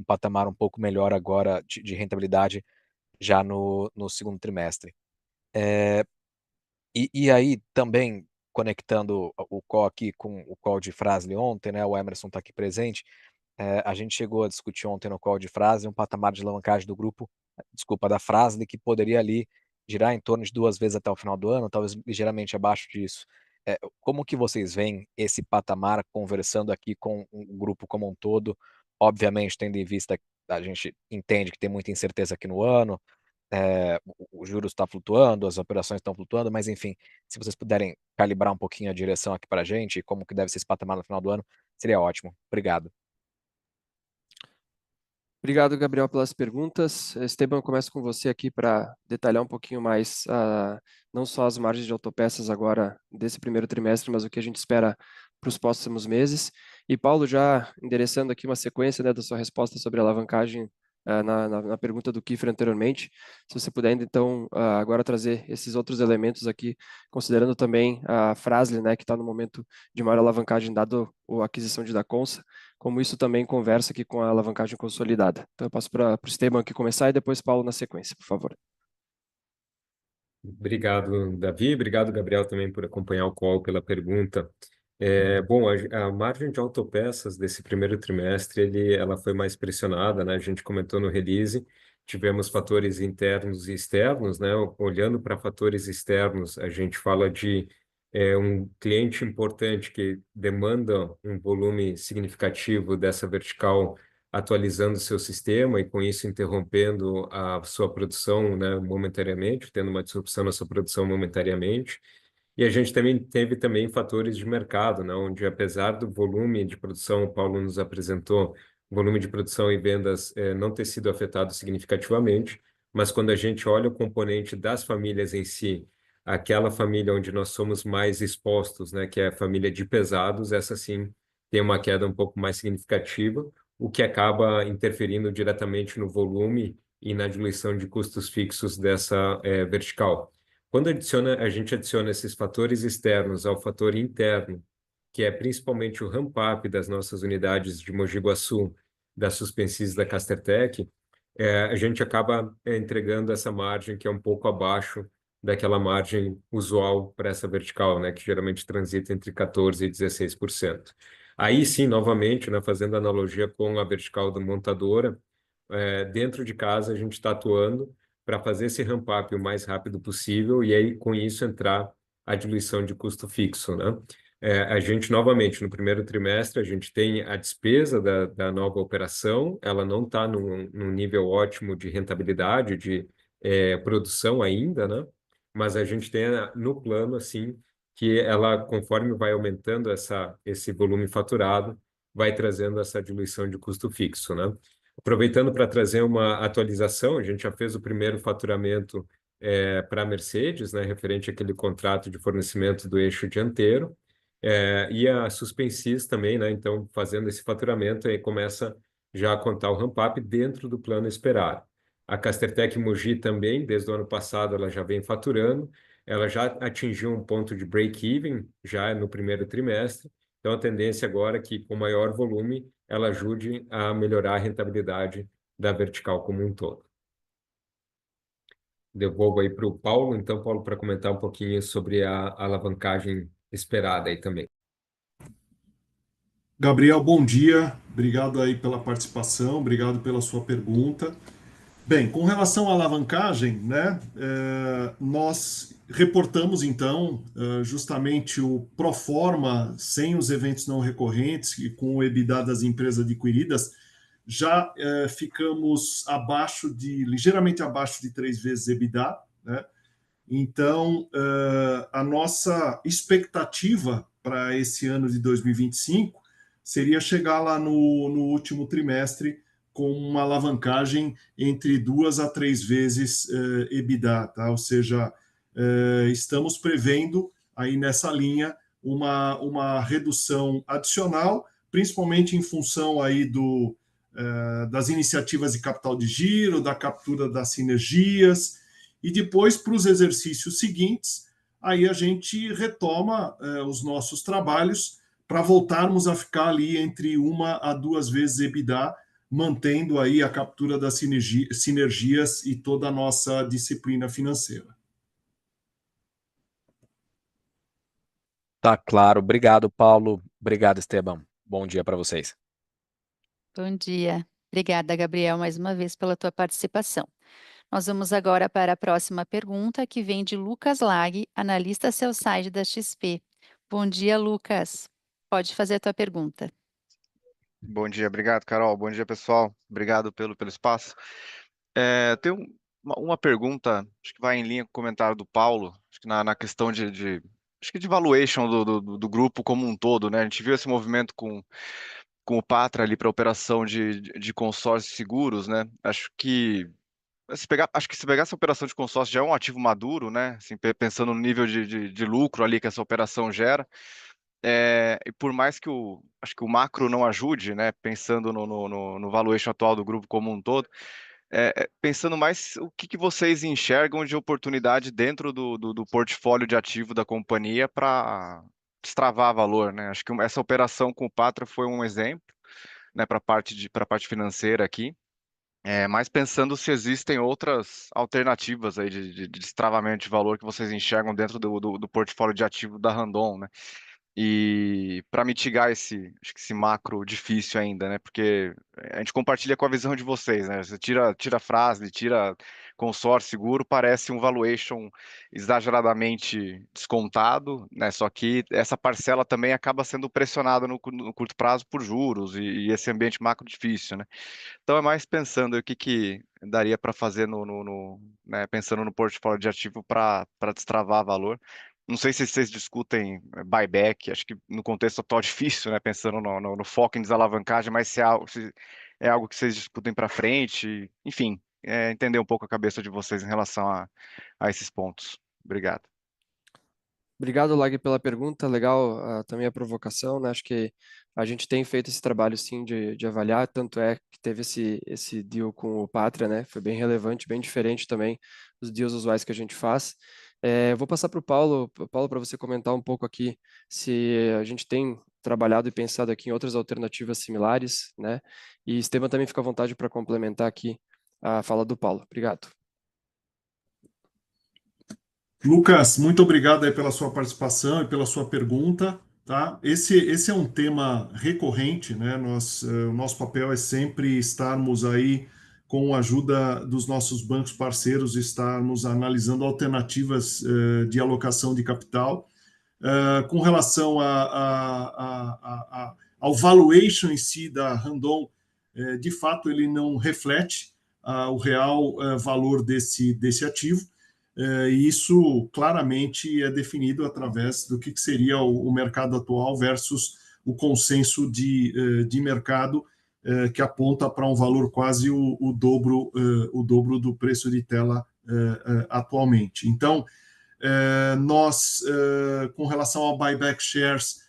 patamar um pouco melhor agora de rentabilidade já no segundo trimestre. E aí também conectando o call aqui com o call de Fras-le ontem, né, o Emerson está aqui presente, a gente chegou a discutir ontem no call de Fras-le um patamar de alavancagem do grupo, desculpa, da Fras-le, que poderia ali girar em torno de 2 vezes até o final do ano, talvez ligeiramente abaixo disso. Como que vocês veem esse patamar conversando aqui com o grupo como um todo? Obviamente, tendo em vista, a gente entende que tem muita incerteza aqui no ano, o juros está flutuando, as operações estão flutuando, mas enfim, se vocês puderem calibrar um pouquinho a direção aqui para a gente e como que deve ser esse patamar no final do ano, seria ótimo. Obrigado. Obrigado, Gabriel, pelas perguntas. Esteban, eu começo com você aqui para detalhar um pouquinho mais, não só as margens de autopeças agora desse primeiro trimestre, mas o que a gente espera para os próximos meses. E Paulo, já endereçando aqui uma sequência, né, da sua resposta sobre a alavancagem na pergunta do Kiefer anteriormente, se você puder então agora trazer esses outros elementos aqui, considerando também a Fras-le, né, que está no momento de maior alavancagem dado a aquisição de Dacomsa, como isso também conversa aqui com a alavancagem consolidada. Então eu passo para o Esteban aqui começar e depois Paulo na sequência, por favor. Obrigado, Davi. Obrigado, Gabriel, também por acompanhar o call, pela pergunta. Bom, a margem de autopeças desse primeiro trimestre, ela foi mais pressionada, né? A gente comentou no release, tivemos fatores internos e externos, né? Olhando para fatores externos, a gente fala de um cliente importante que demanda um volume significativo dessa vertical atualizando seu sistema e com isso interrompendo a sua produção, né, momentaneamente, tendo uma disrupção na sua produção momentaneamente. E a gente também teve fatores de mercado, né, onde apesar do volume de produção, o Paulo nos apresentou, volume de produção e vendas não ter sido afetado significativamente, mas quando a gente olha o componente das famílias em si, aquela família onde nós somos mais expostos, né, que é a família de pesados, essa sim tem uma queda um pouco mais significativa, o que acaba interferindo diretamente no volume e na diluição de custos fixos dessa vertical. Quando a gente adiciona esses fatores externos ao fator interno, que é principalmente o ramp-up das nossas unidades de Mogi Guaçu, da Suspensys e da Castertech, a gente acaba entregando essa margem que é um pouco abaixo daquela margem usual para essa vertical, né, que geralmente transita entre 14% e 16%. Aí sim, novamente, né, fazendo analogia com a vertical da montadora, dentro de casa a gente está atuando para fazer esse ramp-up o mais rápido possível e aí com isso entrar a diluição de custo fixo, né? A gente, novamente, no primeiro trimestre, a gente tem a despesa da nova operação, ela não está num nível ótimo de rentabilidade, de produção ainda, né? Mas a gente tem no plano, assim, que ela, conforme vai aumentando esse volume faturado, vai trazendo essa diluição de custo fixo, né? Aproveitando para trazer uma atualização, a gente já fez o primeiro faturamento para a Mercedes, né, referente àquele contrato de fornecimento do eixo dianteiro, e a Suspensys também, né, então fazendo esse faturamento, aí começa já a contar o ramp-up dentro do plano esperado. A Castertech Mogi também, desde o ano passado, ela já vem faturando, ela já atingiu um ponto de break-even, já no primeiro trimestre, então a tendência agora é que, com maior volume, ela ajude a melhorar a rentabilidade da vertical como um todo. Devolvo aí para o Paulo, então, Paulo, para comentar um pouquinho sobre a alavancagem esperada aí também. Gabriel, bom dia. Obrigado aí pela participação, obrigado pela sua pergunta. Bem, com relação à alavancagem, né, nós reportamos então justamente o pro forma sem os eventos não recorrentes e com o EBITDA das empresas adquiridas, já ficamos ligeiramente abaixo de 3 vezes EBITDA, né? Então, a nossa expectativa para esse ano de 2025 seria chegar lá no último trimestre com uma alavancagem entre 2 a 3 vezes EBITDA, tá? Ou seja, estamos prevendo aí nessa linha uma redução adicional, principalmente em função aí das iniciativas de capital de giro, da captura das sinergias, e depois, para os exercícios seguintes, aí a gente retoma os nossos trabalhos para voltarmos a ficar ali entre 1 a 2 vezes EBITDA, mantendo aí a captura das sinergias e toda a nossa disciplina financeira. Tá claro. Obrigado, Paulo. Obrigado, Esteban. Bom dia para vocês. Bom dia. Obrigada, Gabriel, mais uma vez pela tua participação. Nós vamos agora para a próxima pergunta, que vem de Lucas Lag, analista sell-side da XP. Bom dia, Lucas. Pode fazer a tua pergunta. Bom dia, obrigado, Carol. Bom dia, pessoal. Obrigado pelo espaço. Tenho uma pergunta, acho que vai em linha com o comentário do Paulo, acho que na questão acho que de valuation do grupo como um todo, né? A gente viu esse movimento com o Patra ali para operação de consórcios seguros, né? Acho que se pegar essa operação de consórcio já é um ativo maduro, né? Assim, pensando no nível de lucro ali que essa operação gera. E por mais que acho que o macro não ajude, né? Pensando no valuation atual do grupo como um todo, pensando mais o que vocês enxergam de oportunidade dentro do portfólio de ativo da companhia para destravar valor, né? Acho que essa operação com o Patra foi um exemplo, né? Para a parte financeira aqui. Mas pensando se existem outras alternativas aí de destravamento de valor que vocês enxergam dentro do portfólio de ativo da Randon, né? E para mitigar acho que esse macro difícil ainda, né? Porque a gente compartilha com a visão de vocês, né? Você tira frase, tira consórcio seguro, parece um valuation exageradamente descontado, né? Só que essa parcela também acaba sendo pressionada no curto prazo por juros e esse ambiente macro difícil, né? Então é mais pensando o que daria para fazer né, pensando no portfólio de ativo para destravar valor. Não sei se vocês discutem buyback, acho que no contexto atual difícil, né? Pensando no foco em desalavancagem, mas se é algo que vocês discutem para frente, enfim, entender um pouco a cabeça de vocês em relação a esses pontos. Obrigado. Obrigado, Lag, pela pergunta. Legal também a provocação, né? Acho que a gente tem feito esse trabalho, sim, de avaliar. Tanto é que teve esse deal com o Pátria, né? Foi bem relevante, bem diferente também dos deals usuais que a gente faz. Vou passar para o Paulo, para você comentar um pouco aqui se a gente tem trabalhado e pensado aqui em outras alternativas similares, né? E Esteban também fica à vontade para complementar aqui a fala do Paulo. Obrigado. Lucas, muito obrigado aí pela sua participação e pela sua pergunta, tá? Esse é um tema recorrente, né? O nosso papel é sempre estarmos aí com a ajuda dos nossos bancos parceiros, estarmos analisando alternativas de alocação de capital. Com relação ao valuation em si da Randon, de fato ele não reflete o real valor desse ativo. E isso claramente é definido através do que seria o mercado atual versus o consenso de mercado, que aponta para um valor quase o dobro do preço de tela atualmente. Então, nós, com relação ao buyback shares,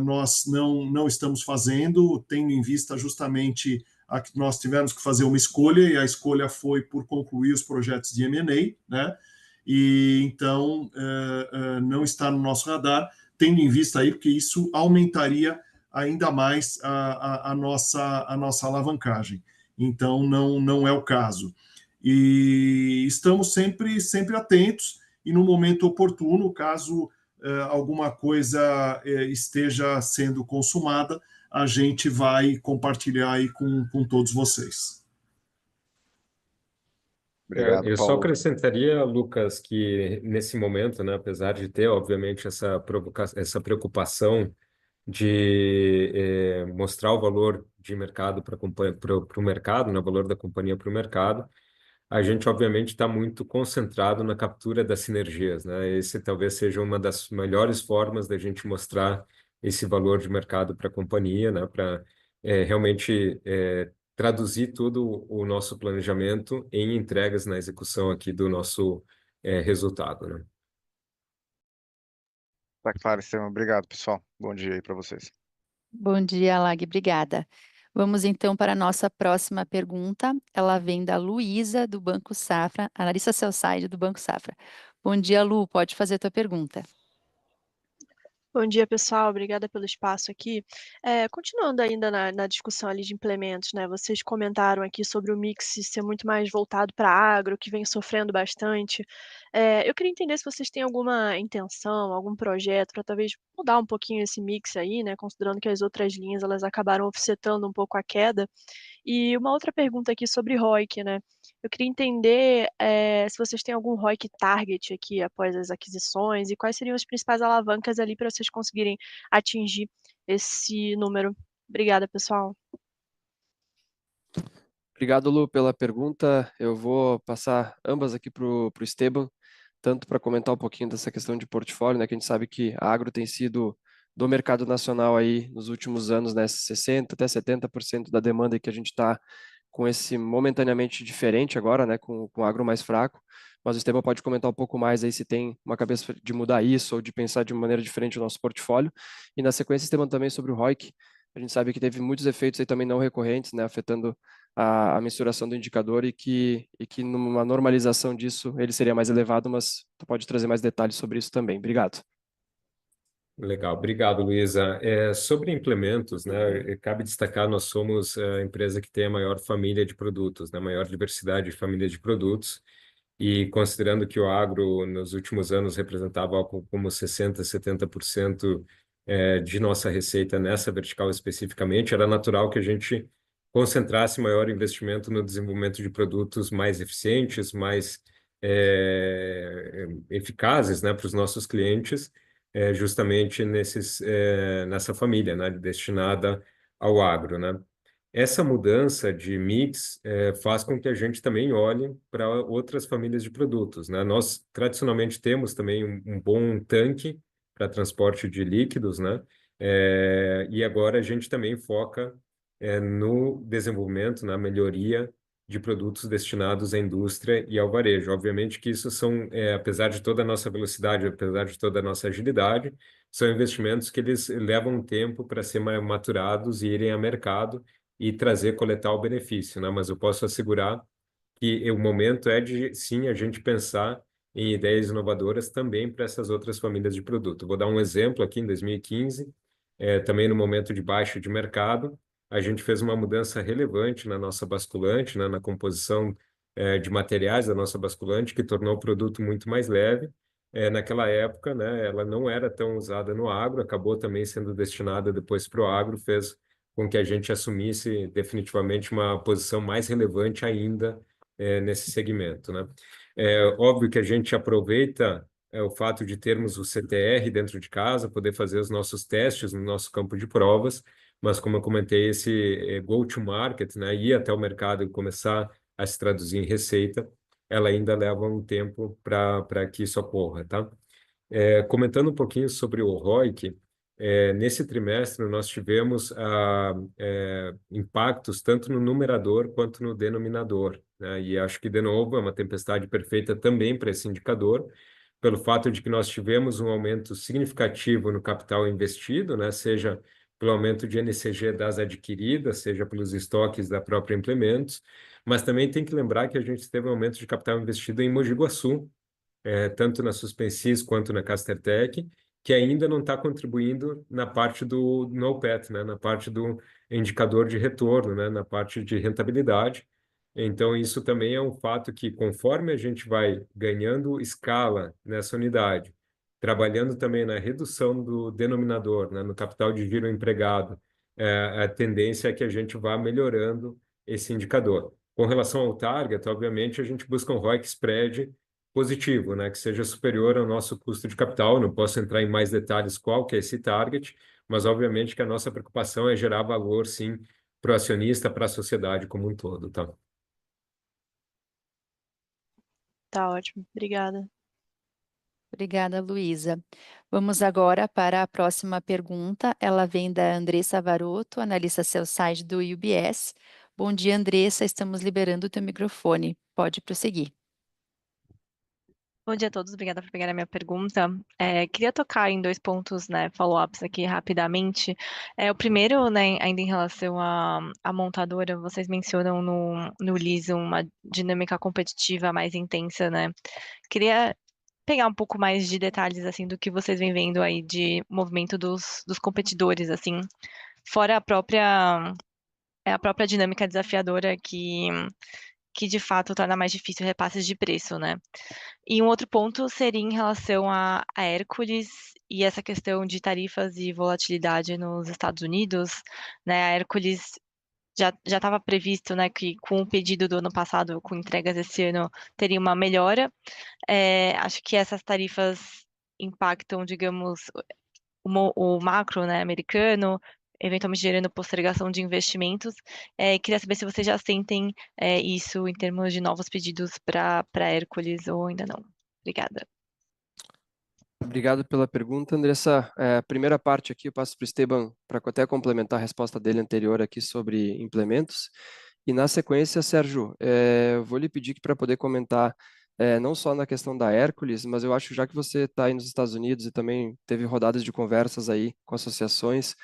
nós não estamos fazendo, tendo em vista justamente que nós tivemos que fazer uma escolha, e a escolha foi por concluir os projetos de M&A, né? E então não está no nosso radar, tendo em vista aí, porque isso aumentaria ainda mais a nossa alavancagem. Então não é o caso. E estamos sempre atentos, e no momento oportuno, caso alguma coisa esteja sendo consumada, a gente vai compartilhar aí com todos vocês. Obrigado, Eu só Paulo. acrescentaria, Lucas, que nesse momento, né, apesar de ter, obviamente, essa preocupação de mostrar o valor de mercado para o mercado, né, o valor da companhia para o mercado, a gente, obviamente, está muito concentrado na captura das sinergias, né? Esse talvez seja uma das melhores formas da gente mostrar esse valor de mercado para a companhia, né? Para realmente traduzir todo o nosso planejamento em entregas na execução aqui do nosso resultado, né? Tá claro, Estevam. Obrigado, pessoal. Bom dia aí para vocês. Bom dia, Lag, obrigada. Vamos então para a nossa próxima pergunta. Ela vem da Luísa, do Banco Safra, analista sell-side do Banco Safra. Bom dia, Lu. Pode fazer a tua pergunta. Bom dia, pessoal. Obrigada pelo espaço aqui. Continuando ainda na discussão ali de implementos, né? Vocês comentaram aqui sobre o mix ser muito mais voltado para agro, que vem sofrendo bastante. Eu queria entender se vocês têm alguma intenção, algum projeto para talvez mudar um pouquinho esse mix aí, né? Considerando que as outras linhas elas acabaram offsetando um pouco a queda. E uma outra pergunta aqui sobre ROIC, né? Eu queria entender se vocês têm algum ROIC target aqui após as aquisições e quais seriam as principais alavancas ali para vocês conseguirem atingir esse número. Obrigada, pessoal. Obrigado, Lu, pela pergunta. Eu vou passar ambas aqui para o Esteban, tanto para comentar um pouquinho dessa questão de portfólio, né, que a gente sabe que a agro tem sido do mercado nacional aí nos últimos anos, né, 60 até 70% da demanda que a gente está com esse momentaneamente diferente agora, né, com o agro mais fraco. Mas o Esteban pode comentar um pouco mais aí se tem uma cabeça de mudar isso ou de pensar de maneira diferente o nosso portfólio. E na sequência, Esteban, também sobre o ROIC. A gente sabe que teve muitos efeitos aí também não recorrentes, né, afetando a mensuração do indicador e que numa normalização disso ele seria mais elevado, mas tu pode trazer mais detalhes sobre isso também. Obrigado. Legal, obrigado, Luísa. Sobre implementos, né, cabe destacar, nós somos a empresa que tem a maior família de produtos, né, a maior diversidade de família de produtos, e considerando que o agro nos últimos anos representava algo como 60%, 70% de nossa receita nessa vertical especificamente, era natural que a gente concentrasse maior investimento no desenvolvimento de produtos mais eficientes, mais eficazes, né, para os nossos clientes, justamente nessa família, né, destinada ao agro, né? Essa mudança de mix faz com que a gente também olhe para outras famílias de produtos, né? Nós, tradicionalmente, temos também um bom tanque para transporte de líquidos, né? E agora a gente também foca no desenvolvimento, na melhoria de produtos destinados à indústria e ao varejo. Obviamente que isso são, apesar de toda a nossa velocidade, apesar de toda a nossa agilidade, são investimentos que eles levam tempo para ser maturados e irem a mercado e trazer, coletar o benefício, né? Mas eu posso assegurar que o momento é de, sim, a gente pensar em ideias inovadoras também para essas outras famílias de produto. Vou dar um exemplo aqui, em 2015, também no momento de baixo de mercado, a gente fez uma mudança relevante na nossa basculante, né, na composição de materiais da nossa basculante, que tornou o produto muito mais leve. Naquela época, né, ela não era tão usada no agro, acabou também sendo destinada depois para o agro, fez com que a gente assumisse definitivamente uma posição mais relevante ainda nesse segmento, né? É óbvio que a gente aproveita o fato de termos o CTR dentro de casa, poder fazer os nossos testes no nosso campo de provas, mas como eu comentei, esse go-to-market, né, ir até o mercado e começar a se traduzir em receita, ela ainda leva um tempo para que isso ocorra, tá? Comentando um pouquinho sobre o ROIC, nesse trimestre nós tivemos impactos tanto no numerador quanto no denominador, né? E acho que, de novo, é uma tempestade perfeita também para esse indicador, pelo fato de que nós tivemos um aumento significativo no capital investido, né? Seja pelo aumento de NCG das adquiridas, seja pelos estoques da própria Implementos, mas também tem que lembrar que a gente teve um aumento de capital investido em Mogi Guaçu, tanto na Suspensis quanto na Castertech, que ainda não está contribuindo na parte do NOPAT, né, na parte do indicador de retorno, né, na parte de rentabilidade. Então, isso também é um fato que, conforme a gente vai ganhando escala nessa unidade, trabalhando também na redução do denominador, né, no capital de giro empregado, a tendência é que a gente vá melhorando esse indicador. Com relação ao target, obviamente, a gente busca um ROIC spread positivo, né, que seja superior ao nosso custo de capital. Não posso entrar em mais detalhes qual que é esse target, mas obviamente que a nossa preocupação é gerar valor, sim, para o acionista, para a sociedade como um todo, tá? Tá ótimo. Obrigada. Obrigada, Luísa. Vamos agora para a próxima pergunta. Ela vem da Andressa Varoto, analista sell-side do UBS. Bom dia, Andressa. Estamos liberando o teu microfone. Pode prosseguir. Bom dia a todos, obrigada por pegar a minha pergunta. Queria tocar em dois pontos, né, follow-ups aqui rapidamente. O primeiro, né, ainda em relação à montadora, vocês mencionam no Lease uma dinâmica competitiva mais intensa, né? Queria pegar um pouco mais de detalhes, assim, do que vocês vêm vendo aí de movimento dos competidores, assim, fora a própria dinâmica desafiadora que de fato torna mais difícil repasses de preço, né? E um outro ponto seria em relação a Hércules e essa questão de tarifas e volatilidade nos Estados Unidos, né? A Hércules já estava previsto, né, que com o pedido do ano passado, com entregas esse ano, teria uma melhora. Acho que essas tarifas impactam, digamos, o macro, né, americano, eventualmente gerando postergação de investimentos. Queria saber se vocês já sentem isso em termos de novos pedidos para Hércules ou ainda não. Obrigada. Obrigado pela pergunta, Andressa. A primeira parte aqui eu passo para o Esteban para até complementar a resposta dele anterior aqui sobre implementos. E na sequência, Sérgio, eu vou lhe pedir para poder comentar não só na questão da Hércules, mas eu acho já que você está aí nos Estados Unidos e também teve rodadas de conversas aí com associações,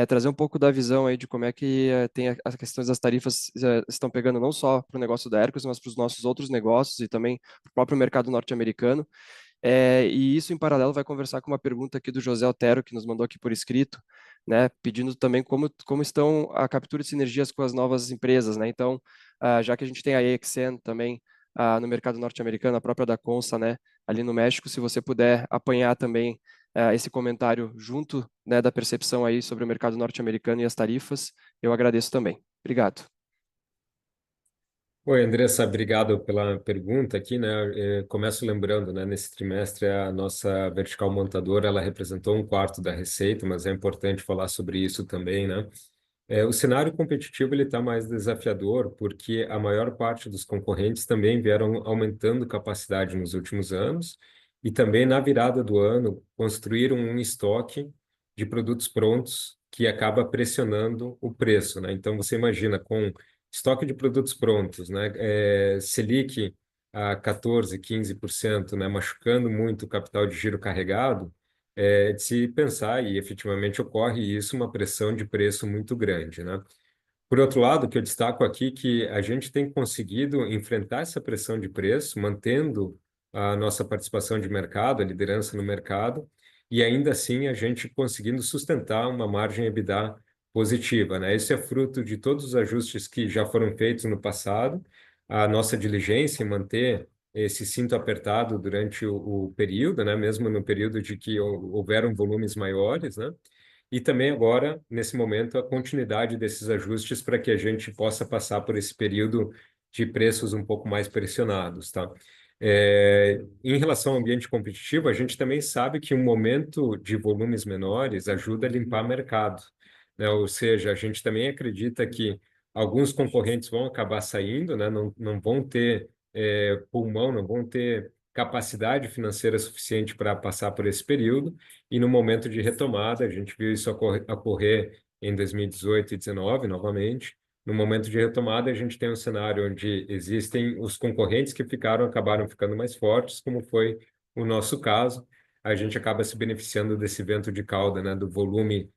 trazer um pouco da visão aí de como é que tem as questões das tarifas estão pegando não só para o negócio da Hércules, mas para os nossos outros negócios e também para o próprio mercado norte-americano. E isso, em paralelo, vai conversar com uma pergunta aqui do José Otero, que nos mandou aqui por escrito, né, pedindo também como estão a captura de sinergias com as novas empresas, né? Então, já que a gente tem a EXN também no mercado norte-americano, a própria da Consa, né, ali no México, se você puder apanhar também esse comentário junto, né, da percepção aí sobre o mercado norte-americano e as tarifas, eu agradeço também. Obrigado. Oi, Andressa, obrigado pela pergunta aqui, né? Começo lembrando, né, nesse trimestre a nossa vertical montadora, ela representou 1/4 da receita, mas é importante falar sobre isso também, né? O cenário competitivo ele está mais desafiador porque a maior parte dos concorrentes também vieram aumentando capacidade nos últimos anos e também na virada do ano construíram um estoque de produtos prontos que acaba pressionando o preço, né? Então você imagina com estoque de produtos prontos, né? Selic a 14, 15%, né? Machucando muito o capital de giro carregado, de se pensar, e efetivamente ocorre isso, uma pressão de preço muito grande, né? Por outro lado, o que eu destaco aqui é que a gente tem conseguido enfrentar essa pressão de preço, mantendo a nossa participação de mercado, a liderança no mercado, e ainda assim a gente conseguindo sustentar uma margem EBITDA positiva, né? Isso é fruto de todos os ajustes que já foram feitos no passado, a nossa diligência em manter esse cinto apertado durante o período, né? Mesmo no período de que houveram volumes maiores, né? E também agora, nesse momento, a continuidade desses ajustes para que a gente possa passar por esse período de preços um pouco mais pressionados, tá? Em relação ao ambiente competitivo, a gente também sabe que um momento de volumes menores ajuda a limpar mercado, né? Ou seja, a gente também acredita que alguns concorrentes vão acabar saindo, né? Não vão ter pulmão, não vão ter capacidade financeira suficiente para passar por esse período, e no momento de retomada, a gente viu isso ocorrer em 2018 e 2019, novamente. No momento de retomada, a gente tem um cenário onde existem os concorrentes que acabaram ficando mais fortes, como foi o nosso caso. A gente acaba se beneficiando desse vento de cauda, né, do volume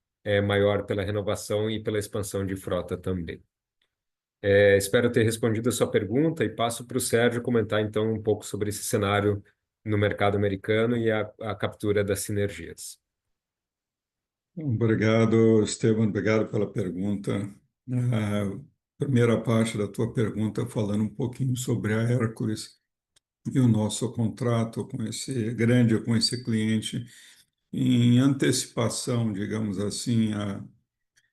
maior pela renovação e pela expansão de frota também. Espero ter respondido a sua pergunta e passo para o Sérgio comentar então um pouco sobre esse cenário no mercado americano e a captura das sinergias. Obrigado, Esteban, obrigado pela pergunta. A primeira parte da tua pergunta, falando um pouquinho sobre a Hércules e o nosso contrato com esse cliente, em antecipação, digamos assim,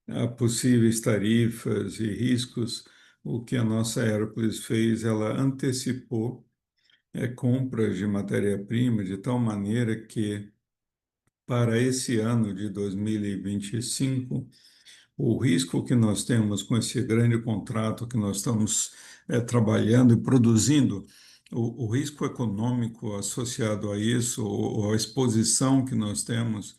a possíveis tarifas e riscos, o que a nossa Hércules fez, ela antecipou compras de matéria-prima de tal maneira que, para esse ano de 2025, o risco que nós temos com esse grande contrato que nós estamos trabalhando e produzindo, o risco econômico associado a isso, ou a exposição que nós temos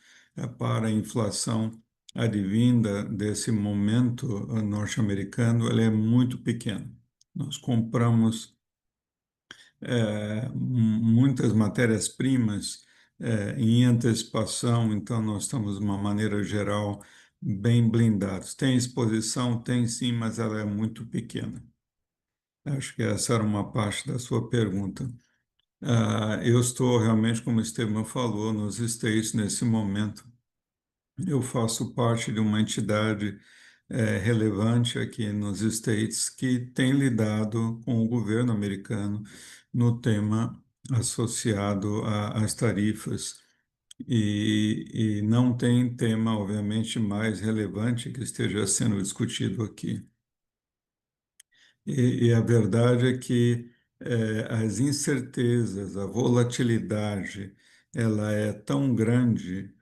para a inflação advinda desse momento norte-americano, ele é muito pequeno. Nós compramos muitas matérias-primas em antecipação, então nós estamos, de uma maneira geral, bem blindados. Tem exposição? Tem sim, mas ela é muito pequena. Acho que essa era uma parte da sua pergunta. Eu estou realmente, como o Esteban falou, nos States nesse momento. Eu faço parte de uma entidade relevante aqui nos States que tem lidado com o governo americano no tema associado às tarifas. E não tem tema, obviamente, mais relevante que esteja sendo discutido aqui. E a verdade é que as incertezas, a volatilidade, ela é tão grande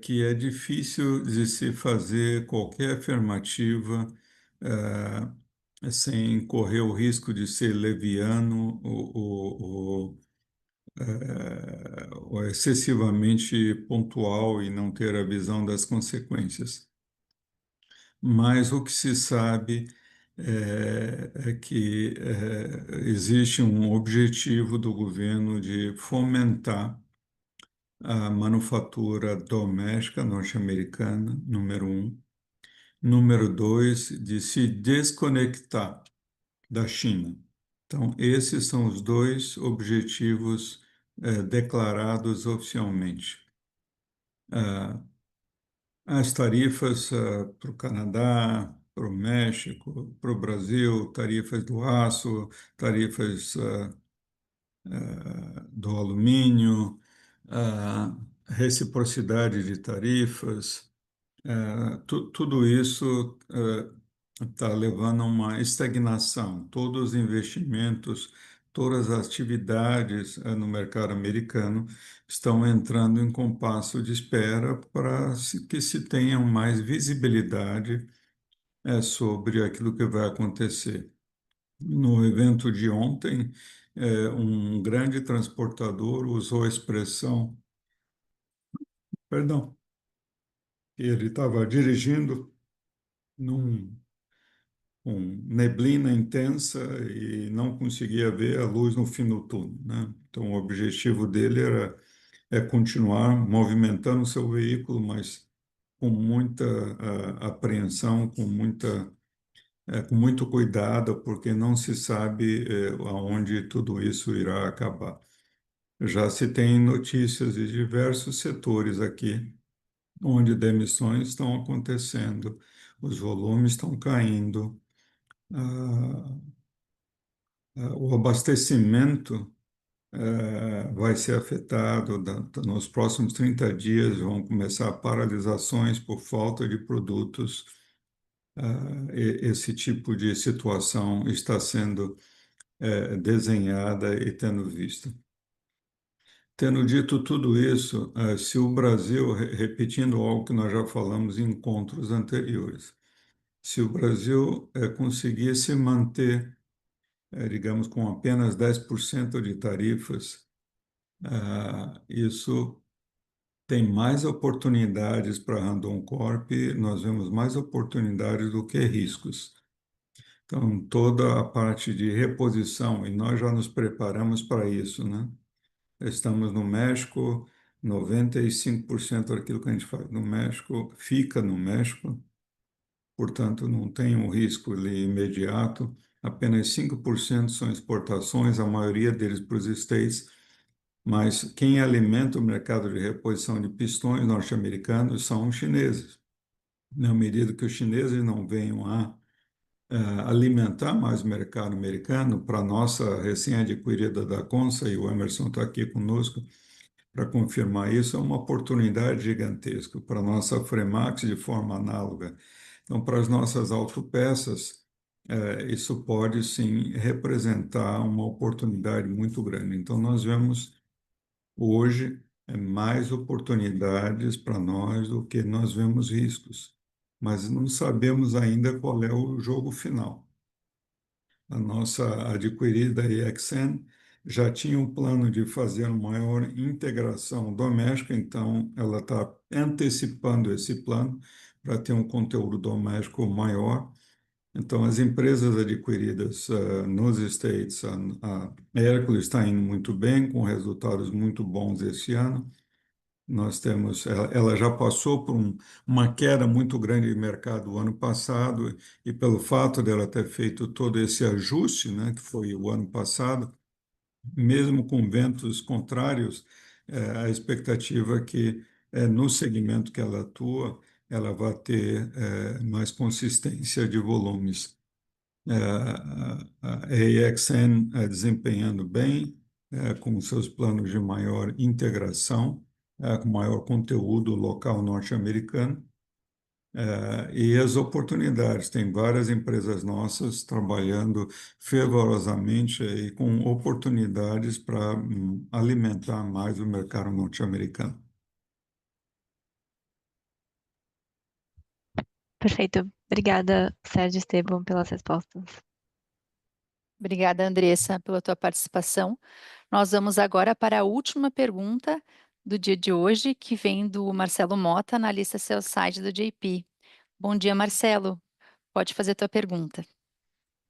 que é difícil de se fazer qualquer afirmativa sem correr o risco de ser leviano ou excessivamente pontual e não ter a visão das consequências. Mas o que se sabe é que existe um objetivo do governo de fomentar a manufatura doméstica norte-americana, número um. Número dois, de se desconectar da China. Então, esses são os dois objetivos declarados oficialmente. As tarifas para o Canadá, para o México, para o Brasil, tarifas do aço, tarifas do alumínio, reciprocidade de tarifas, tudo isso está levando a uma estagnação. Todos os investimentos, todas as atividades no mercado americano estão entrando em compasso de espera para que se tenha mais visibilidade sobre aquilo que vai acontecer. No evento de ontem, um grande transportador usou a expressão, perdão, ele estava dirigindo num com neblina intensa e não conseguia ver a luz no fim do túnel, né? Então, o objetivo dele era continuar movimentando o seu veículo, mas com muita apreensão, com muito cuidado, porque não se sabe aonde tudo isso irá acabar. Já se tem notícias de diversos setores aqui, onde demissões estão acontecendo, os volumes estão caindo, ah, o abastecimento vai ser afetado. Nos próximos 30 dias vão começar paralisações por falta de produtos. Esse tipo de situação está sendo desenhada e tendo vista. Tendo dito tudo isso, se o Brasil, repetindo algo que nós já falamos em encontros anteriores, se o Brasil conseguir se manter digamos, com apenas 10% de tarifas, isso tem mais oportunidades para a Randon Corp, nós vemos mais oportunidades do que riscos. Então, toda a parte de reposição, e nós já nos preparamos para isso, né? Estamos no México, 95% daquilo que a gente faz no México fica no México, portanto, não tem um risco ali imediato. Apenas 5% são exportações, a maioria deles para os States, mas quem alimenta o mercado de reposição de pistões norte-americanos são os chineses. Na medida que os chineses não venham a alimentar mais o mercado americano, para a nossa recém-adquirida da Consa, e o Emerson está aqui conosco para confirmar isso, é uma oportunidade gigantesca para a nossa Fremax de forma análoga. Então, para as nossas autopeças, isso pode sim representar uma oportunidade muito grande. Então, nós vemos hoje mais oportunidades para nós do que nós vemos riscos, mas não sabemos ainda qual é o jogo final. A nossa adquirida EXN já tinha um plano de fazer uma maior integração doméstica, então ela está antecipando esse plano para ter um conteúdo doméstico maior. Então, as empresas adquiridas nos States, a Hercules está indo muito bem, com resultados muito bons esse ano. Nós temos, ela já passou por uma queda muito grande de mercado o ano passado, e pelo fato dela ter feito todo esse ajuste, né, que foi o ano passado, mesmo com ventos contrários, a expectativa é que no segmento que ela atua, ela vai ter mais consistência de volumes. A AXN desempenhando bem, com seus planos de maior integração, com maior conteúdo local norte-americano, e as oportunidades. Tem várias empresas nossas trabalhando fervorosamente e com oportunidades para alimentar mais o mercado norte-americano. Perfeito. Obrigada, Sérgio e Esteban, pelas respostas. Obrigada, Andressa, pela tua participação. Nós vamos agora para a última pergunta do dia de hoje, que vem do Marcelo Mota, analista sell-side do JP. Bom dia, Marcelo. Pode fazer tua pergunta.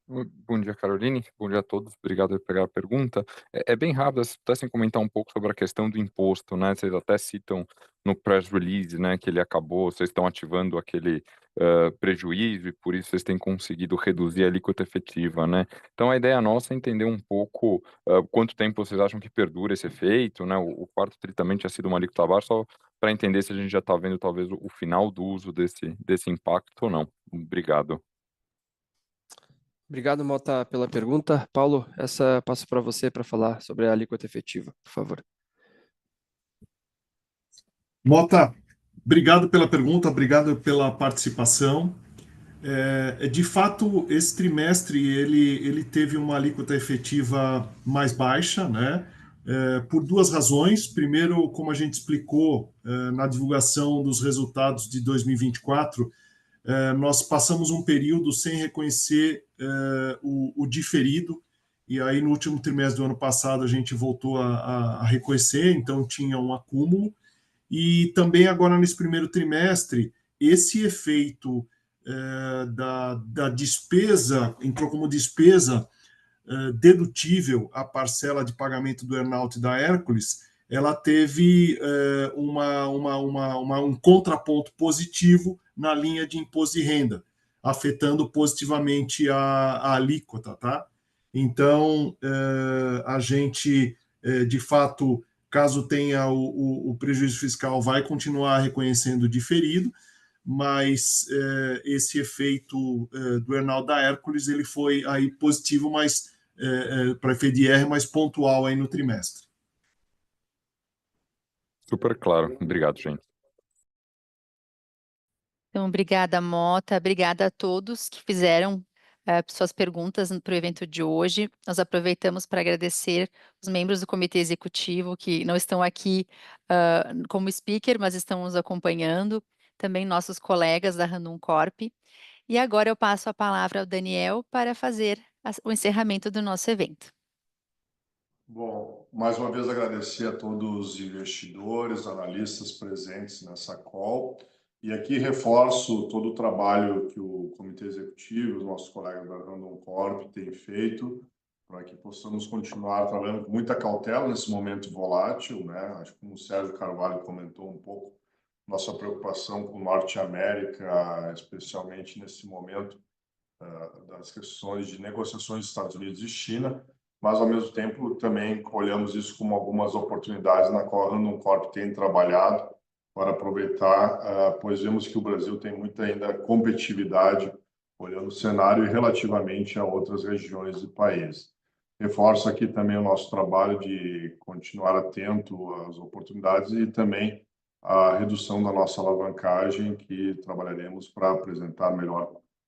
Bom dia, Caroline. Bom dia a todos. Obrigado por pegar a pergunta. É bem rápido, se pudessem comentar um pouco sobre a questão do imposto, né? Vocês até citam no press release, né, que ele acabou, vocês estão ativando aquele prejuízo e por isso vocês têm conseguido reduzir a alíquota efetiva, né? Então a ideia nossa é entender um pouco quanto tempo vocês acham que perdura esse efeito, né? O quarto tri também tinha sido uma alíquota baixa, só para entender se a gente já está vendo talvez o final do uso desse impacto ou não. Obrigado. Obrigado, Mota, pela pergunta. Paulo, essa passo para você para falar sobre a alíquota efetiva, por favor. Mota, obrigado pela pergunta, obrigado pela participação. De fato, esse trimestre ele teve uma alíquota efetiva mais baixa, né? Por duas razões. Primeiro, como a gente explicou na divulgação dos resultados de 2024, nós passamos um período sem reconhecer o diferido, e aí no último trimestre do ano passado a gente voltou a reconhecer, então tinha um acúmulo, e também agora nesse primeiro trimestre, esse efeito da despesa, entrou como despesa dedutível a parcela de pagamento do earnout da Hércules, ela teve um contraponto positivo na linha de imposto de renda, afetando positivamente a alíquota, tá? Então, a gente, de fato, caso tenha o prejuízo fiscal, vai continuar reconhecendo diferido, mas esse efeito do earnout da Hércules, ele foi aí positivo, mas para efeito de R, mais pontual aí no trimestre. Super claro. Obrigado, gente. Então, obrigada, Mota. Obrigada a todos que fizeram suas perguntas para o evento de hoje. Nós aproveitamos para agradecer os membros do comitê executivo que não estão aqui como speaker, mas estão nos acompanhando. Também nossos colegas da Randon Corp. E agora eu passo a palavra ao Daniel para fazer o encerramento do nosso evento. Bom, mais uma vez agradecer a todos os investidores, analistas presentes nessa call. E aqui reforço todo o trabalho que o Comitê Executivo, os nossos colegas da Randon Corp têm feito para que possamos continuar trabalhando com muita cautela nesse momento volátil, né? Acho que como o Sérgio Carvalho comentou um pouco, nossa preocupação com Norte América, especialmente nesse momento das questões de negociações dos Estados Unidos e China, mas ao mesmo tempo também olhamos isso como algumas oportunidades na qual a Randon Corp tem trabalhado para aproveitar, pois vemos que o Brasil tem muita ainda competitividade olhando o cenário relativamente a outras regiões do país. Reforço aqui também o nosso trabalho de continuar atento às oportunidades e também a redução da nossa alavancagem, que trabalharemos para apresentar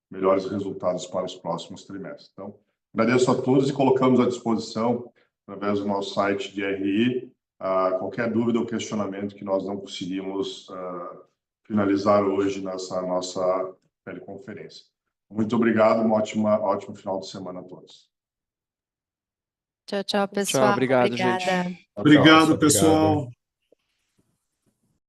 melhores resultados para os próximos trimestres. Então, agradeço a todos e colocamos à disposição, através do nosso site de RI, qualquer dúvida ou questionamento que nós não conseguimos finalizar hoje nessa nossa teleconferência. Muito obrigado, ótimo final de semana a todos. Tchau, tchau, pessoal. Tchau, obrigado, Obrigada. gente. Obrigado, pessoal.